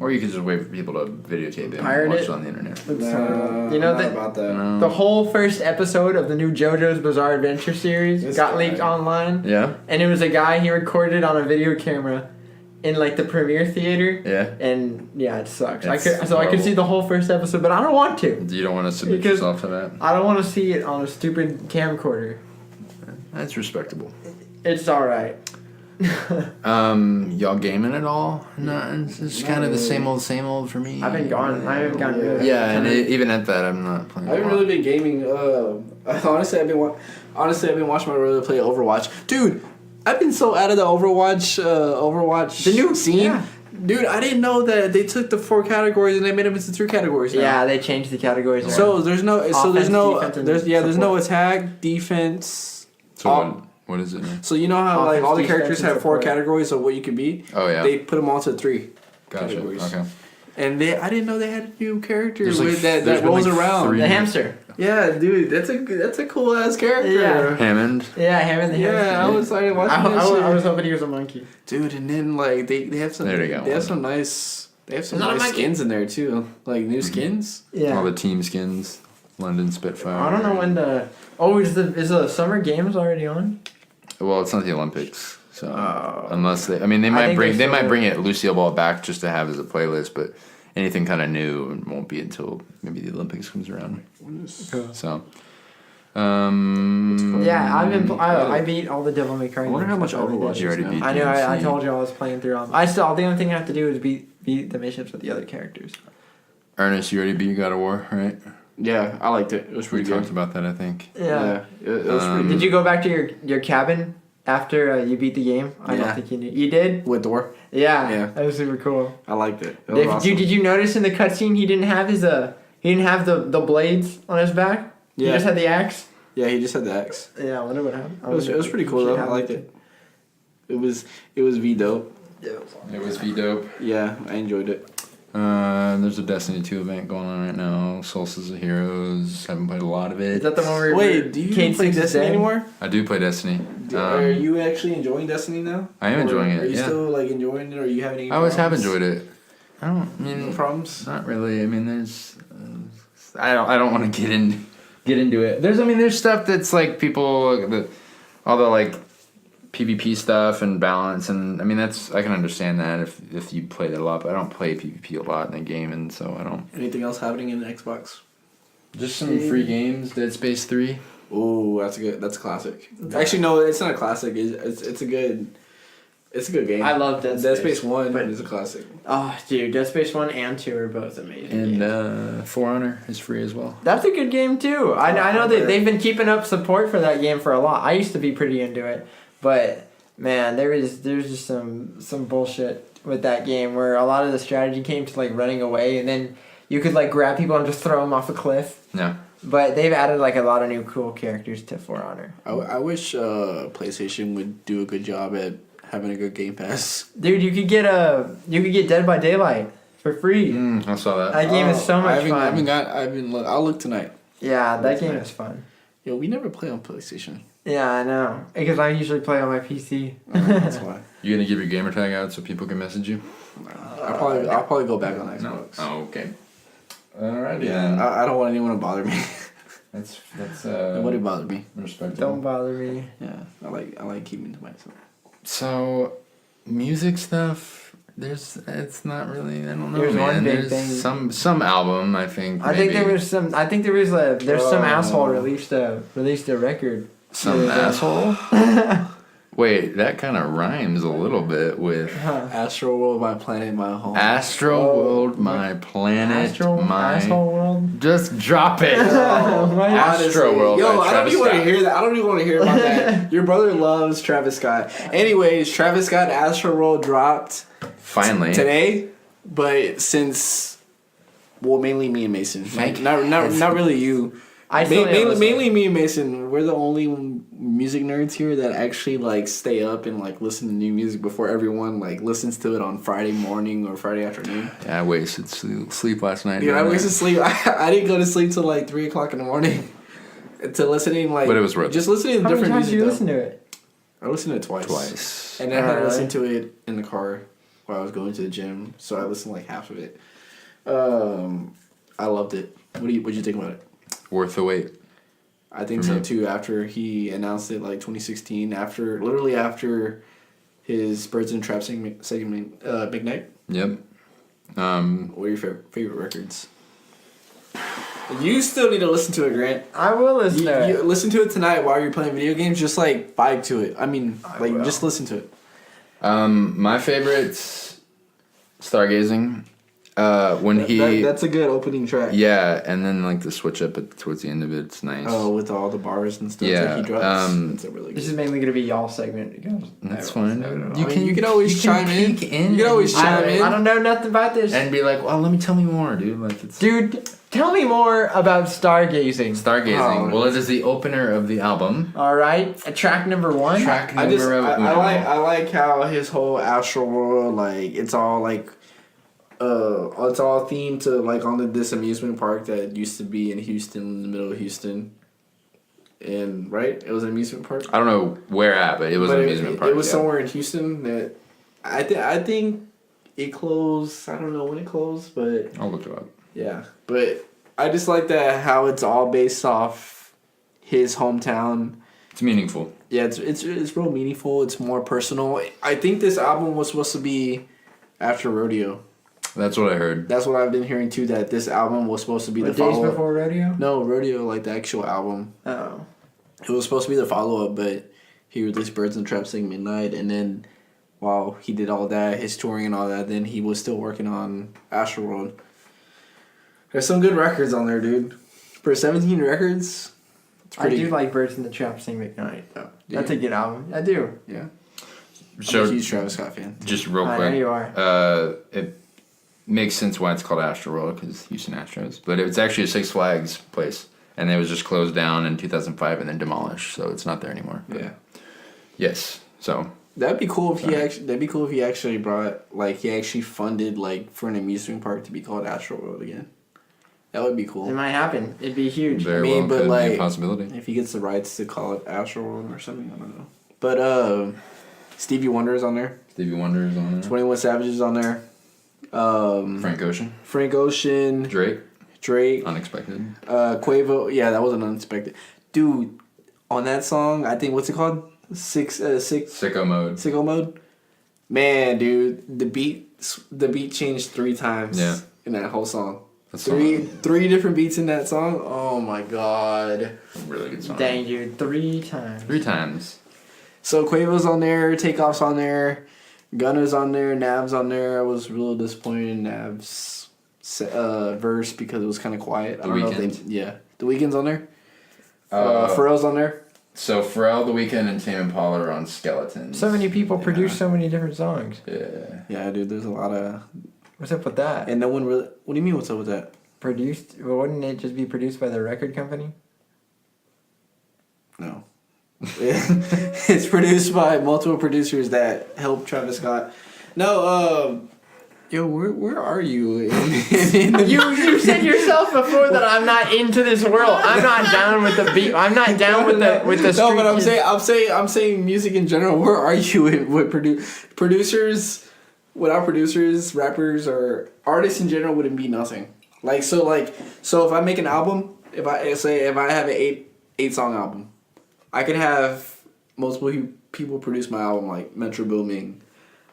Or you could just wait for people to videotape it Pirate and watch it? it on the internet. You know not that about that. No. the whole first episode of the new JoJo's Bizarre Adventure series This got guy. leaked online, Yeah? and it was a guy, he recorded it on a video camera in like the premiere theater. Yeah. And yeah, it sucks. I It's could horrible. see the whole first episode, but I don't want to. You don't want to submit Because- yourself to that? I don't want to see it on a stupid camcorder. That's respectable. It's all right. Y'all gaming at all? No, it's kind of the same old for me. I haven't gone really. Yeah, and even at that, I'm not playing. I haven't really been gaming. Honestly, I've been watching my brother play Overwatch. Dude, I've been so out of the Overwatch The new scene. yeah. Dude, I didn't know that they took the 4 categories and they made them into 3 categories now. Yeah, they changed the categories. So there's no Offense, defense, there's no support. attack, defense. So what is it now? So you know how like Offense, all the defense, characters and have 4 support. categories of what you could be? Oh yeah. They put them all to 3 Gotcha. categories. Okay. And I didn't know they had a new character There's, like, with that there's been, rolls like, around. 3. The hamster. Yeah, dude, that's a cool ass character. Yeah. Hammond. Yeah, him and the hamster. Yeah, I was like watching that shit. I was hoping he was a monkey. Dude, and then like they have some There you go. they have some nice Not a monkey. skins in there too. Like new skins. Yeah. All the team skins. London Spitfire. I don't know when the. Oh, is the Summer Games already on? Well, it's not the Olympics, so Oh. unless they might think bring they're they might still- bring it Lucille Ball back just to have as a playlist, but anything kind of new won't be until maybe the Olympics comes around. So, Yeah, I beat all the Devil May Cry. I wonder how much games. I Overwatch You already is beat now. I know. I DMC. told you I was playing through them. The only thing I have to do is beat the missions with the other characters. Ernest, you already beat God of War, right? Yeah, I liked it. It was We pretty talked good. about that, I think. Yeah. It was pretty Did you go back to your cabin after you beat the game? I don't Yeah. think you did. You did? with Door. Yeah. Yeah. That was super cool. I liked it. It was awesome. Did you notice in the cutscene he didn't have the blades on his back? He Yeah. just had the axe. Yeah, he just had the X. Yeah, I wonder what happened. It was pretty cool though. I liked it. It was V dope. It was V dope. Yeah, I enjoyed it. There's a Destiny 2 event going on right now. Solstice of Heroes. Haven't played a lot of it. Is that the one where Wait, do you Kane play Six is Destiny dead? anymore? I do play Destiny. Are you actually enjoying Destiny now? I am Or enjoying it, Are you yeah. still like enjoying it, or are you having any? I always have problems? enjoyed it. I don't. I No mean, problems. not really. I mean, there's. I don't want to get into it. There's stuff that's like people all the like PvP stuff and balance, and I mean I can understand that if you played it a lot, but I don't play PvP a lot in the game, and so I don't. Anything else happening in the Xbox? Just some free games. Dead Space 3. Oh, that's a classic. Actually, no, it's not a classic. It's a good game. I love Dead Dead Space. Space 1 but- is a classic. Oh, dude, Dead Space 1 and 2 are both amazing. And games. For Honor is free as well. That's a good game too. I know they've been keeping up support for that game for a lot. I used to be pretty into it, but man, there's just some bullshit with that game where a lot of the strategy came to like running away, and then you could like grab people and just throw them off a cliff. No. But they've added like a lot of new cool characters to For Honor. I wish PlayStation would do a good job at having a good Game Pass. Dude, you could get Dead by Daylight for free. I saw that. That game is so much fun. I'll look tonight. Yeah, that game is fun. Yo, we never play on PlayStation. Yeah, I know. Because I usually play on my PC. That's why. You gonna give your gamer tag out so people can message you? I'll probably go back on Xbox. Oh, okay. Alrighty Yeah, then. I don't want anyone to bother me. That's Nobody bother me. respectable. Don't bother me. Yeah, I like keeping to myself. So, music stuff. It's not really. I don't know, There's man. one big There's thing. some album. I think. I think there maybe. was some Oh. asshole released a record. Some the other day. asshole. Wait, that kind of rhymes a little bit with Astroworld, my planet, my home. Astro World, my planet, my. Asshole world. Just drop it. Right? Astro World. Yo, by I don't Travis even want to Scott. hear that. I don't even want to hear about that. Your brother loves Travis Scott. Anyways, Travis Scott Astroworld dropped Finally. today, but since mainly me and Mason. Like, not really you. I still Mainly me and Mason. We're the only music nerds here that actually like stay up and like listen to new music before everyone like listens to it on Friday morning or Friday afternoon. Yeah, I wasted sleep last night. Dude, I doing wasted that. sleep. I didn't go to sleep till like 3:00 in the morning. To listening like, But it was worth just listening to How many different times music. did you though. listen to it? I listened to it twice. Twice. And then I Really? listened to it in the car while I was going to the gym. So I listened like half of it. I loved it. What'd you think about it? Worth the wait. I think so too. After he announced it, like 2016, after his Birds and Trap segment, McKnight. Yep. What are your favorite records? You still need to listen to it, Grant. I will listen to You it. listen to it tonight while you're playing video games. Just like vibe to it. I mean, will. just listen to it. My favorites, Stargazing. When he that's a good opening track. yeah, and then like the switch up towards the end of it's nice. Oh, with all the bars and stuff Yeah, that he drops. That's a really good. This is mainly gonna be y'all segment. Because That's I don't fine. know. You can always chime in. peek You can always chime in. I don't know nothing about this. and be like, well, let me tell me more, dude. Like it's Dude, tell me more about stargazing. stargazing. Oh, Well, it is the opener of the album. All right, track number 1. Track I number uno. I like how his whole Astroworld, like it's all like it's all themed to like on this amusement park that used to be in Houston, in the middle of Houston. And right, it was an amusement park. I don't know where at, but it was an amusement park. It was somewhere in Houston that I think it closed. I don't know when it closed, but I'll look it up. yeah. But I just like that how it's all based off his hometown. It's meaningful. Yeah, it's real meaningful. It's more personal. I think this album was supposed to be after Rodeo. That's what I heard. That's what I've been hearing too. That this album was supposed to be the Days follow-up. before rodeo? No, Rodeo, like the actual album. Oh. It was supposed to be the follow-up, but he released Birds and Trap Sing Midnight, and then while he did all that, his touring and all that, then he was still working on Astroworld. There's some good records on there, dude. For 17 records, it's I pretty do like Birds in the Trap Sing McKnight. Oh, That's a good album. I do. yeah. I'm So a huge Travis Scott fan. just real I quick, know you are. It makes sense why it's called Astroworld because Houston Astros, but it's actually a Six Flags place, and it was just closed down in 2005 and then demolished, so it's not there anymore. But Yeah. yes, so That'd be cool if he actually. That'd be cool if he actually brought he actually funded for an amusement park to be called Astroworld again. That would be cool. It might happen. It'd be huge. very I mean, well but, could be a like, possibility. If he gets the rights to call it Astroworld or something, I don't know. But Stevie Wonder is on there. Stevie Wonder is on there. 21 Savage is on there. Frank Ocean. Frank Ocean. Drake. Unexpected. Quavo. Yeah, that wasn't unexpected. Dude, on that song, I think, what's it called? Sicko Mode. Sicko Mode. Man, dude, the beat changed 3 times. Yeah. In that whole song. That's Three different beats in that song. Oh my god. a really good song. Dang, dude. 3 times. 3 times. So Quavo's on there, Takeoff's on there, Gunna's on there, Nav's on there. I was real disappointed in Nav's verse because it was kind of quiet. I don't know if The Weeknd's on there. Pharrell's on there. So Pharrell, The Weeknd, and Tame Impala are on Skeletons. So many people produce so many different songs. Yeah. Yeah, dude, there's a lot of... What's up with that? And no one really... What do you mean, what's up with that? Produced? Well, wouldn't it just be produced by the record company? No. It's produced by multiple producers that help Travis Scott. No, yo, where are you? You said yourself before that I'm not into this world. I'm not down with the beat. I'm not down with the street. No, but kids. I'm saying music in general. Where are you with producers? Without producers, rappers or artists in general wouldn't be nothing. So if I make an album, if I have an 8-song album, I could have multiple people produce my album, like Metro Booming,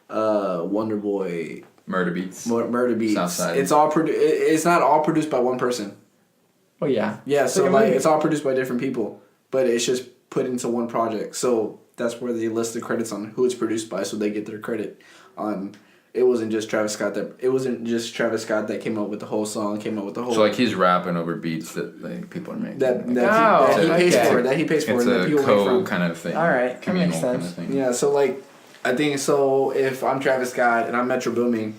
Wonder Boy, Murder Beats. Murder Beats. Southside. It's not all produced by one person. Oh yeah. Yeah, so Like a movie. it's all produced by different people, but it's just put into one project. So that's where they list the credits on who it's produced by, so they get their credit on. It wasn't just Travis Scott that came up with the whole song. So like he's rapping over beats that like people are making. That Oh, he pays okay. for. That he pays for. It's and that a people make from. kind of thing. All right, that Communal makes kind sense. of thing. Yeah, so I think so. If I'm Travis Scott and I'm Metro Booming,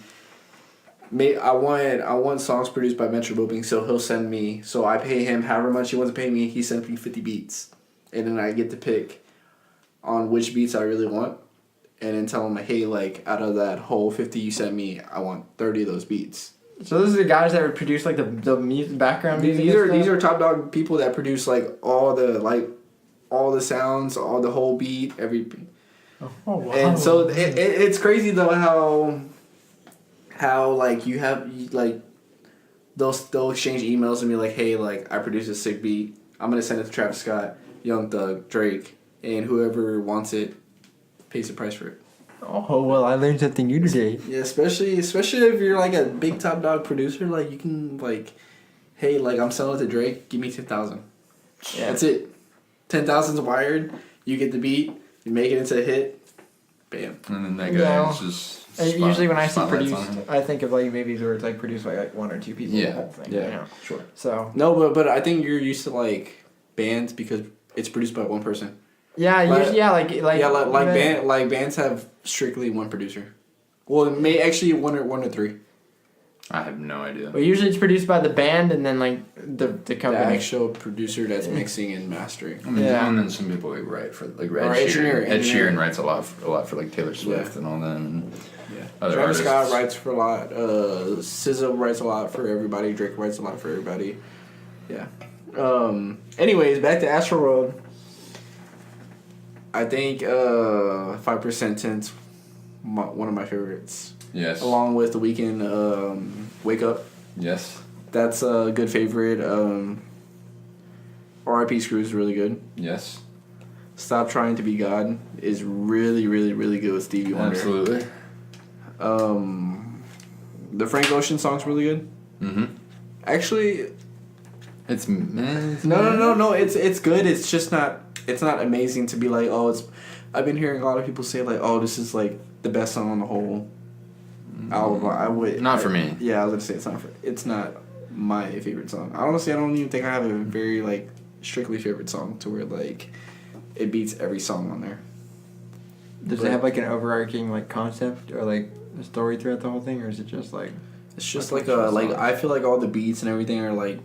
I want songs produced by Metro Booming, so he'll send me. So I pay him however much he wants to pay me. He sends me 50 beats, and then I get to pick on which beats I really want, and then tell him, hey, out of that whole 50 you sent me, I want 30 of those beats. So those are the guys that would produce like the music, background music. These are top dog people that produce all the sounds, all the whole beat, every. Oh wow. And so it's crazy though how you have they'll exchange emails and be like, hey, I produced a sick beat. I'm gonna send it to Travis Scott, Young Thug, Drake, and whoever wants it pays the price for it. Oh well, I learned something new today. Yeah, especially if you're a big top dog producer, you can hey, I'm selling it to Drake, give me 10,000. Yeah. That's it. 10,000's wired. You get the beat. You make it into a hit. bam. And then that guy Yeah. is just. Usually when I see spotlights produced, on him. I think of like movies where it's like produced by like one or two people. Yeah. The whole thing. Yeah. You know? Sure. So. No, but I think you're used to like bands because it's produced by one person. Yeah. Like- Usually, yeah. Like Bands have strictly one producer. Well, it may actually one or three. I have no idea. Well, usually it's produced by the band and then like the The company. actual producer that's mixing and mastering. I mean, Yeah. and then some people like write for like Or Ed Ed Sheeran. Sheeran. Ed Sheeran writes a lot for like Taylor Swift Yeah. and all them. And Yeah. other Travis Scott artists. writes for a lot. SZA writes a lot for everybody. Drake writes a lot for everybody. Yeah. Anyways, back to Astroworld. I think 5% Tints, one of my favorites. Yes. Along with The Weeknd, Wake Up. Yes. That's a good favorite. R.I.P. Screw is really good. Yes. Stop Trying to Be God is really, really, really good with Stevie Wonder. Absolutely. The Frank Ocean song's really good. Mm-hmm. Actually, It's no. It's good. It's just not. It's not amazing to be like, oh, it's. I've been hearing a lot of people say like, oh, this is like the best song on the whole album. I would. Not for me. Yeah, I was gonna say it's not my favorite song. Honestly, I don't even think I have a very like strictly favorite song to where like it beats every song on there. Does it have like an overarching like concept or like a story throughout the whole thing, or is it just like? It's just Like like a a like song. I feel like all the beats and everything are like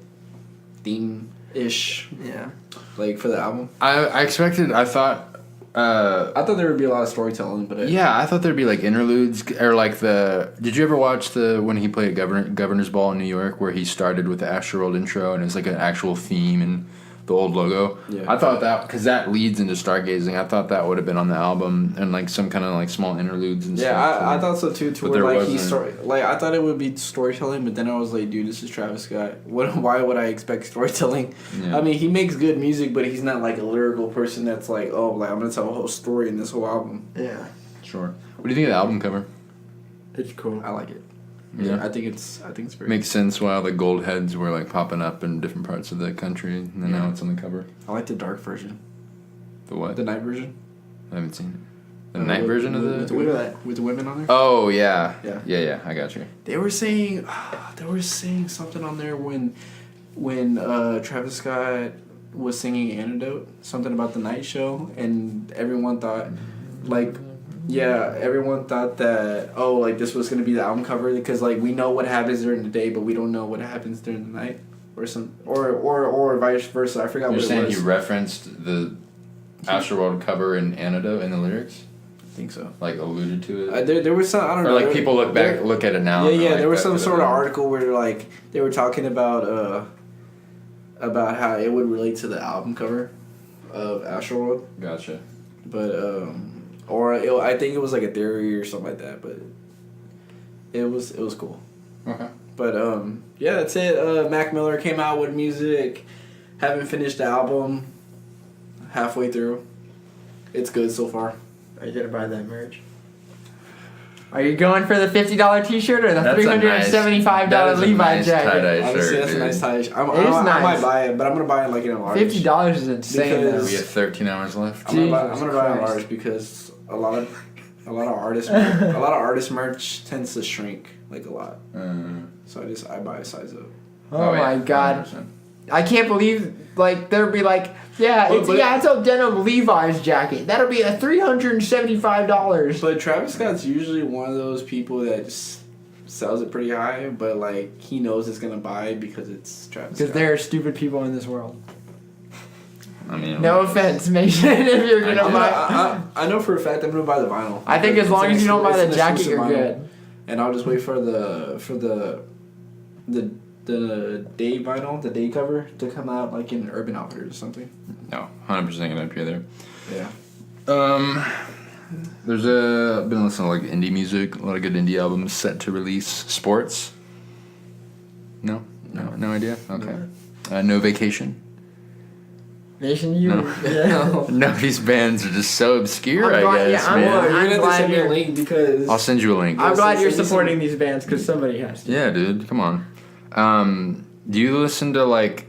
theme ish Yeah. like for the album. I expected. I thought. I thought there would be a lot of storytelling, but Yeah, I thought there'd be like interludes or like the. Did you ever watch the when he played Governor's Ball in New York where he started with the Astroworld intro and it's like an actual theme and the old logo? Yeah. I thought that because that leads into stargazing. I thought that would have been on the album and like some kind of like small interludes and yeah, stuff. I thought so too. To But where there like he wasn't. I thought it would be storytelling, but then I was like, dude, this is Travis Scott. Why would I expect storytelling? Yeah. I mean, he makes good music, but he's not like a lyrical person that's like, oh, like I'm gonna tell a whole story in this whole album. Yeah. Sure. What do you think of the album cover? It's cool. I like it. Yeah. I think it's very. Makes sense why all the gold heads were like popping up in different parts of the country and then now Yeah. it's on the cover. I like the dark version, The what? the night version. I haven't seen it. The night version of with the. Look at that. with the women on there. Oh yeah. Yeah. Yeah. I got you. They were saying something on there when Travis Scott was singing Antidote, something about the night show, and everyone thought that like this was gonna be the album cover because like we know what happens during the day but we don't know what happens during the night or vice versa. I forgot You're what it saying was. he referenced the Astroworld cover in Antidote in the lyrics, I think so. like alluded to it, There was some I don't or know. like people look at it now. Yeah, and yeah. like, There was that some could've sort of been- article where like they were talking about how it would relate to the album cover of Astroworld, Gotcha. but I think it was like a theory or something like that, but it was cool. Okay. But yeah, that's it. Mac Miller came out with music. Haven't finished the album. Halfway through. It's good so far. Are you gonna buy that merch? Are you going for the $50 T-shirt or the That's a $375 that is a Levi nice jacket? tie-dye Honestly, shirt, that's a dude. nice tie. It is I nice. might buy it, but I'm gonna buy it like in a large. $50 is insane. Because- We have 13 hours left. I'm gonna buy Jesus it in Christ. large because a lot of artist merch tends to shrink like a lot. So I buy a size up. Oh yeah, my god. 100%. I can't believe like there'd be like it's a denim Levi's jacket. That'll be a $375. But Travis Scott's usually one of those people that just sells it pretty high, but like he knows it's gonna buy because it's Travis Because Scott. there are stupid people in this world. I mean, No offense, Mason, if you're gonna buy. I know for a fact I'm gonna buy the vinyl. I think as long as you don't buy the jacket, you're good. And I'll just wait for the day vinyl, the day cover to come out like in Urban Outfitters or something. No, 100% gonna be there. Yeah. I've been listening to like indie music, a lot of good indie albums set to release. Sports? No idea. Okay. No Vacation. Mason, you. No. Yeah. No, these bands are just so obscure. I'm I glad- guess, yeah, I'm man. glad- You're gonna have to glad send me a you're- link because I'll send you a link. I'm glad you're Send me some- supporting these bands because somebody has to. Yeah, dude, come on. Do you listen to like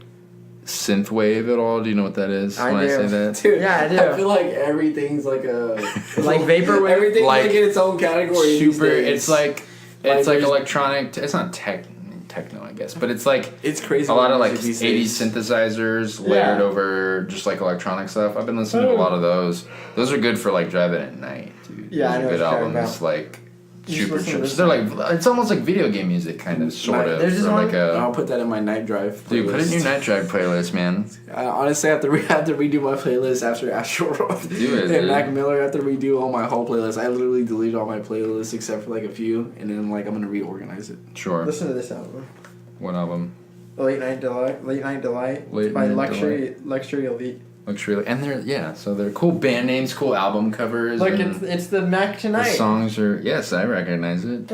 synthwave at all? Do you know what that is? I when do. I say that? Dude, Yeah, I do. I feel like everything's like a Like vaporwave. Everything's Like, like in its own category. Super. These days. It's like Like, there's- electronic. It's not techno, I guess, but it's like it's crazy. a lot of like music these 80s days. synthesizers layered over just like electronic stuff. I've been listening to a lot of those. Those are good for like driving at night, dude. Yeah, those I know are good what you're talking albums. about. Like You should super listen to trips. this They're one. like it's almost like video game music, kind of, sort of. There's this or one- like I'll a put that in my night drive. dude. Put it in your night drive playlist, man. Honestly, I have to redo my playlist after Astroworld. Do it, And dude. Mac Miller, I have to redo all my whole playlist. I literally deleted all my playlists except for like a few, and then like I'm gonna reorganize it. Sure. Listen to this album. What album? Late Night Delight. Late It's by Night Luxury Elite. Luxury, and so they're cool band names, cool album covers. Look, and it's the Mac the Tonight. songs are I recognize it.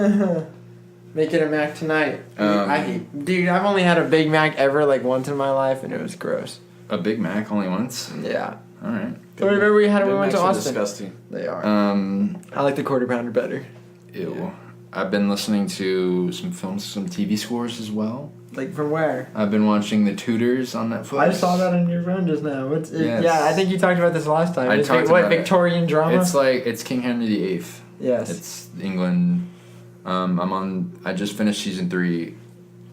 Make it a Mac Tonight. Um, Dude, I've only had a Big Mac ever like once in my life, and it was gross. A Big Mac only once. Yeah. All right. Remember we had it when we went to Big Macs are Austin. Disgusting. They are. I I like the Quarter Pounder better. Ew. I've been listening to some films, some TV scores as well. Like from where? I've been watching the Tudors on Netflix. I saw that on your phone just now. Yes. Yeah, I think you talked about this last time. I It's talked what about it. Victorian drama? It's King Henry VIII. Yes. It's England. I just finished season 3.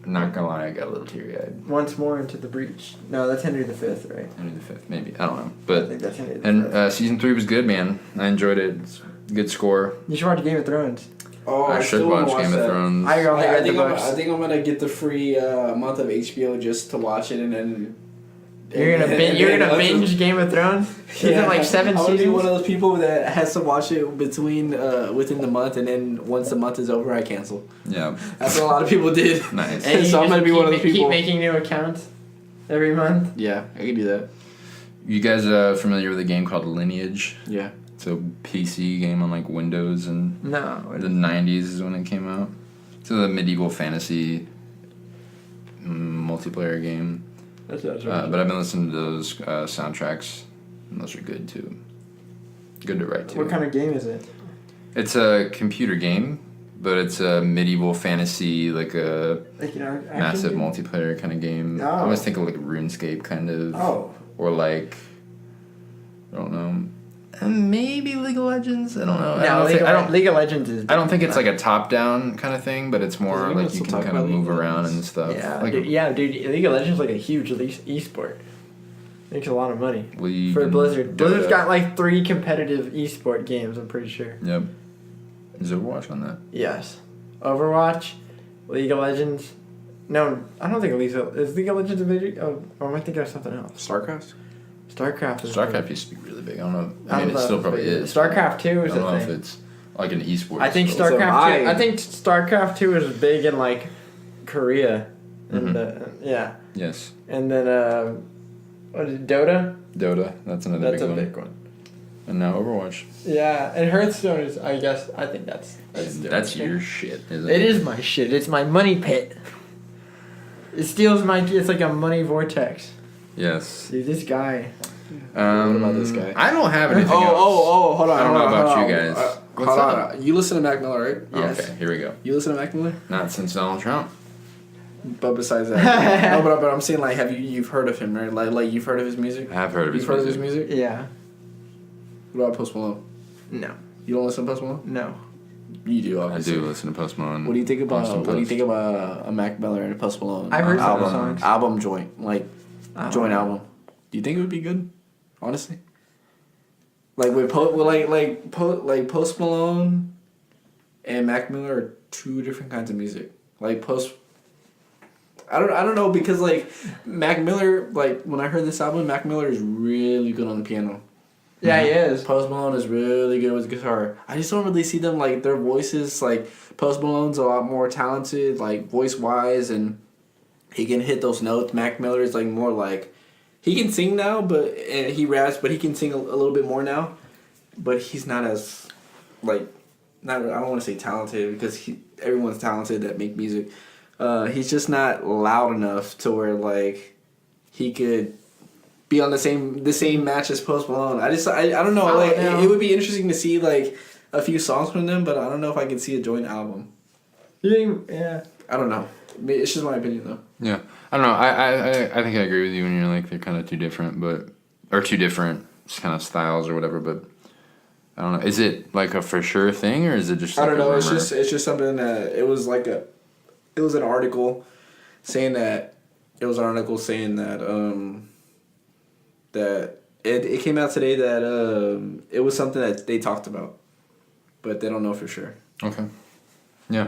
Not gonna lie, I got a little teary eyed. Once more into the breach. No, that's Henry V, right? Henry V, maybe. I don't know. I But think that's Henry V. and season 3 was good, man. I enjoyed it. It's a good score. You should watch Game of Thrones. Oh, I should watch Game of Thrones. I only I read the think books. I think I'm gonna get the free month of HBO just to watch it, and then You're gonna binge Game of Thrones? Isn't it like 7 I'm gonna be seasons? one of those people that has to watch it within the month, and then once the month is over, I cancel. Yeah. That's what a lot of people did. Nice. And you So I'm just gonna be one of those keep people. making new accounts every month. Yeah, I can do that. You guys familiar with a game called Lineage? Yeah. It's a PC game on like Windows, and No. the 90s is when it came out. It's a medieval fantasy multiplayer game. That's right. But I've been listening to those soundtracks, and those are good too. Good to write to. What kind of game is it? It's a computer game, but it's a medieval fantasy, like a Like, action massive game? multiplayer kind of game. Oh. I always think of like RuneScape kind of. Oh. Or like, I don't know. Maybe League of Legends. I don't know. League of Legends is. I don't think it's like a top-down kind of thing, but it's more We can like you still can talk kind of about League move of around Legends. and stuff. Yeah, like dude. League of Legends is like a huge esport. Makes a lot of money League for and Blizzard. Dota. Blizzard's got like 3 competitive esport games. I'm pretty sure. Yep. Is Overwatch on that? Yes, Overwatch, League of Legends. No, I don't think is League of Legends a video. Or am I thinking of something else? StarCraft. StarCraft is. StarCraft used to be really big. I don't know. I I don't mean, know it still if probably it's big. is. StarCraft 2 I is don't know a if thing. it's like an esport. I think So StarCraft 2. I- I think StarCraft 2 is big in like Korea, and Mm-hmm. yeah, Yes. and then what is it, Dota? Dota. That's another That's big a one. big one. And now Overwatch. Yeah, and Hearthstone is. I think that's That's your shit, isn't It it? is my shit. It's my money pit. It steals my. It's like a money vortex. Yes. Dude, this guy. What about this guy? I don't have anything else. Hold on. I don't know hold about on. you guys. What's Hold up? on. You listen to Mac Miller, right? Oh, Yes. okay, here we go. You listen to Mac Miller? Not since Donald Trump. But besides that, no, but I'm saying like, you've heard of him, right? Like you've heard of his music. I have heard of his You've heard of his music. music. Yeah. What about Post Malone? No. You don't listen to Post Malone? No. You do, I obviously. do listen to Post Malone. What do you think about Austin What do you Post. think about a Mac Miller and a Post Malone I've heard some album? songs. Album joint, like I don't joint know. album. Do you think it would be good? Honestly, like with Post Malone and Mac Miller are 2 different kinds of music. Like Post, I don't know, because like Mac Miller, like when I heard this album, Mac Miller is really good on the piano. Yeah, he is. Post Malone is really good with guitar. I just don't really see them, like, their voices, like, Post Malone's a lot more talented, like, voice-wise, and he can hit those notes. Mac Miller is, like, more, like, he can sing now, and he raps, but he can sing a little bit more now, but he's not as, like, I don't want to say talented, because everyone's talented that make music. He's just not loud enough to where, like, he could be on the same match as Post Malone. I don't know. Like it would be interesting to see like a few songs from them, but I don't know if I can see a joint album. You think? Yeah. I don't know. It's just my opinion though. Yeah, I don't know. I think I agree with you when you're like they're kind of too different, or two different kind of styles or whatever. But I don't know. Is it like a for sure thing or is it just? Like I don't know. a It's rumor? just something that it was an article saying that that it came out today that it was something that they talked about, but they don't know for sure. Okay. Yeah.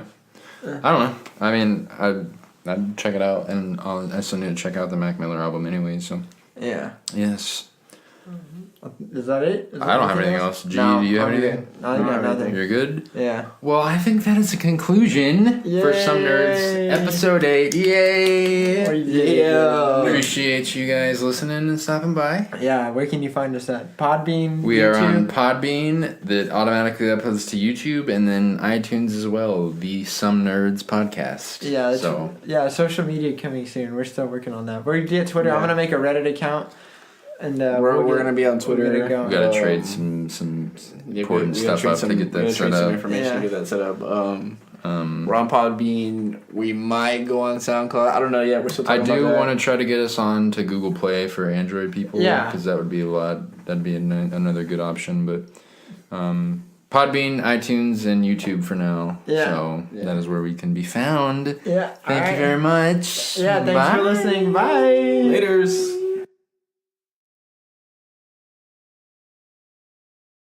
I don't know. I mean, I'd check it out, and I still need to check out the Mac Miller album anyway. So. Yeah. Yes. Is that it? I don't have anything else. G, No, do you have I'm anything? good. No, I got nothing. You're good? Yeah. Well, I think that is a conclusion for Some Nerds episode 8. Yay! Yeah. Appreciate you guys listening and stopping by. Yeah, where can you find us at? Podbean? We YouTube? are on Podbean that automatically uploads to YouTube and then iTunes as well. The Some Nerds podcast. Yeah, social media coming soon. We're still working on that. We're gonna get Twitter. Yeah. I'm gonna make a Reddit account. And we're gonna be on Twitter. We're gonna We gotta trade some important stuff up to get that set some up. information to get that set up. We're on Podbean. We might go on SoundCloud. I don't know yet. We're still I talking do about that. want to try to get us on to Google Play for Android people. Yeah. Because that would be a lot. That'd be another good option. But Podbean, iTunes, and YouTube for now. Yeah. So that is where we can be found. Yeah. Thank you very much. Yeah, thanks for listening. Bye. Laters.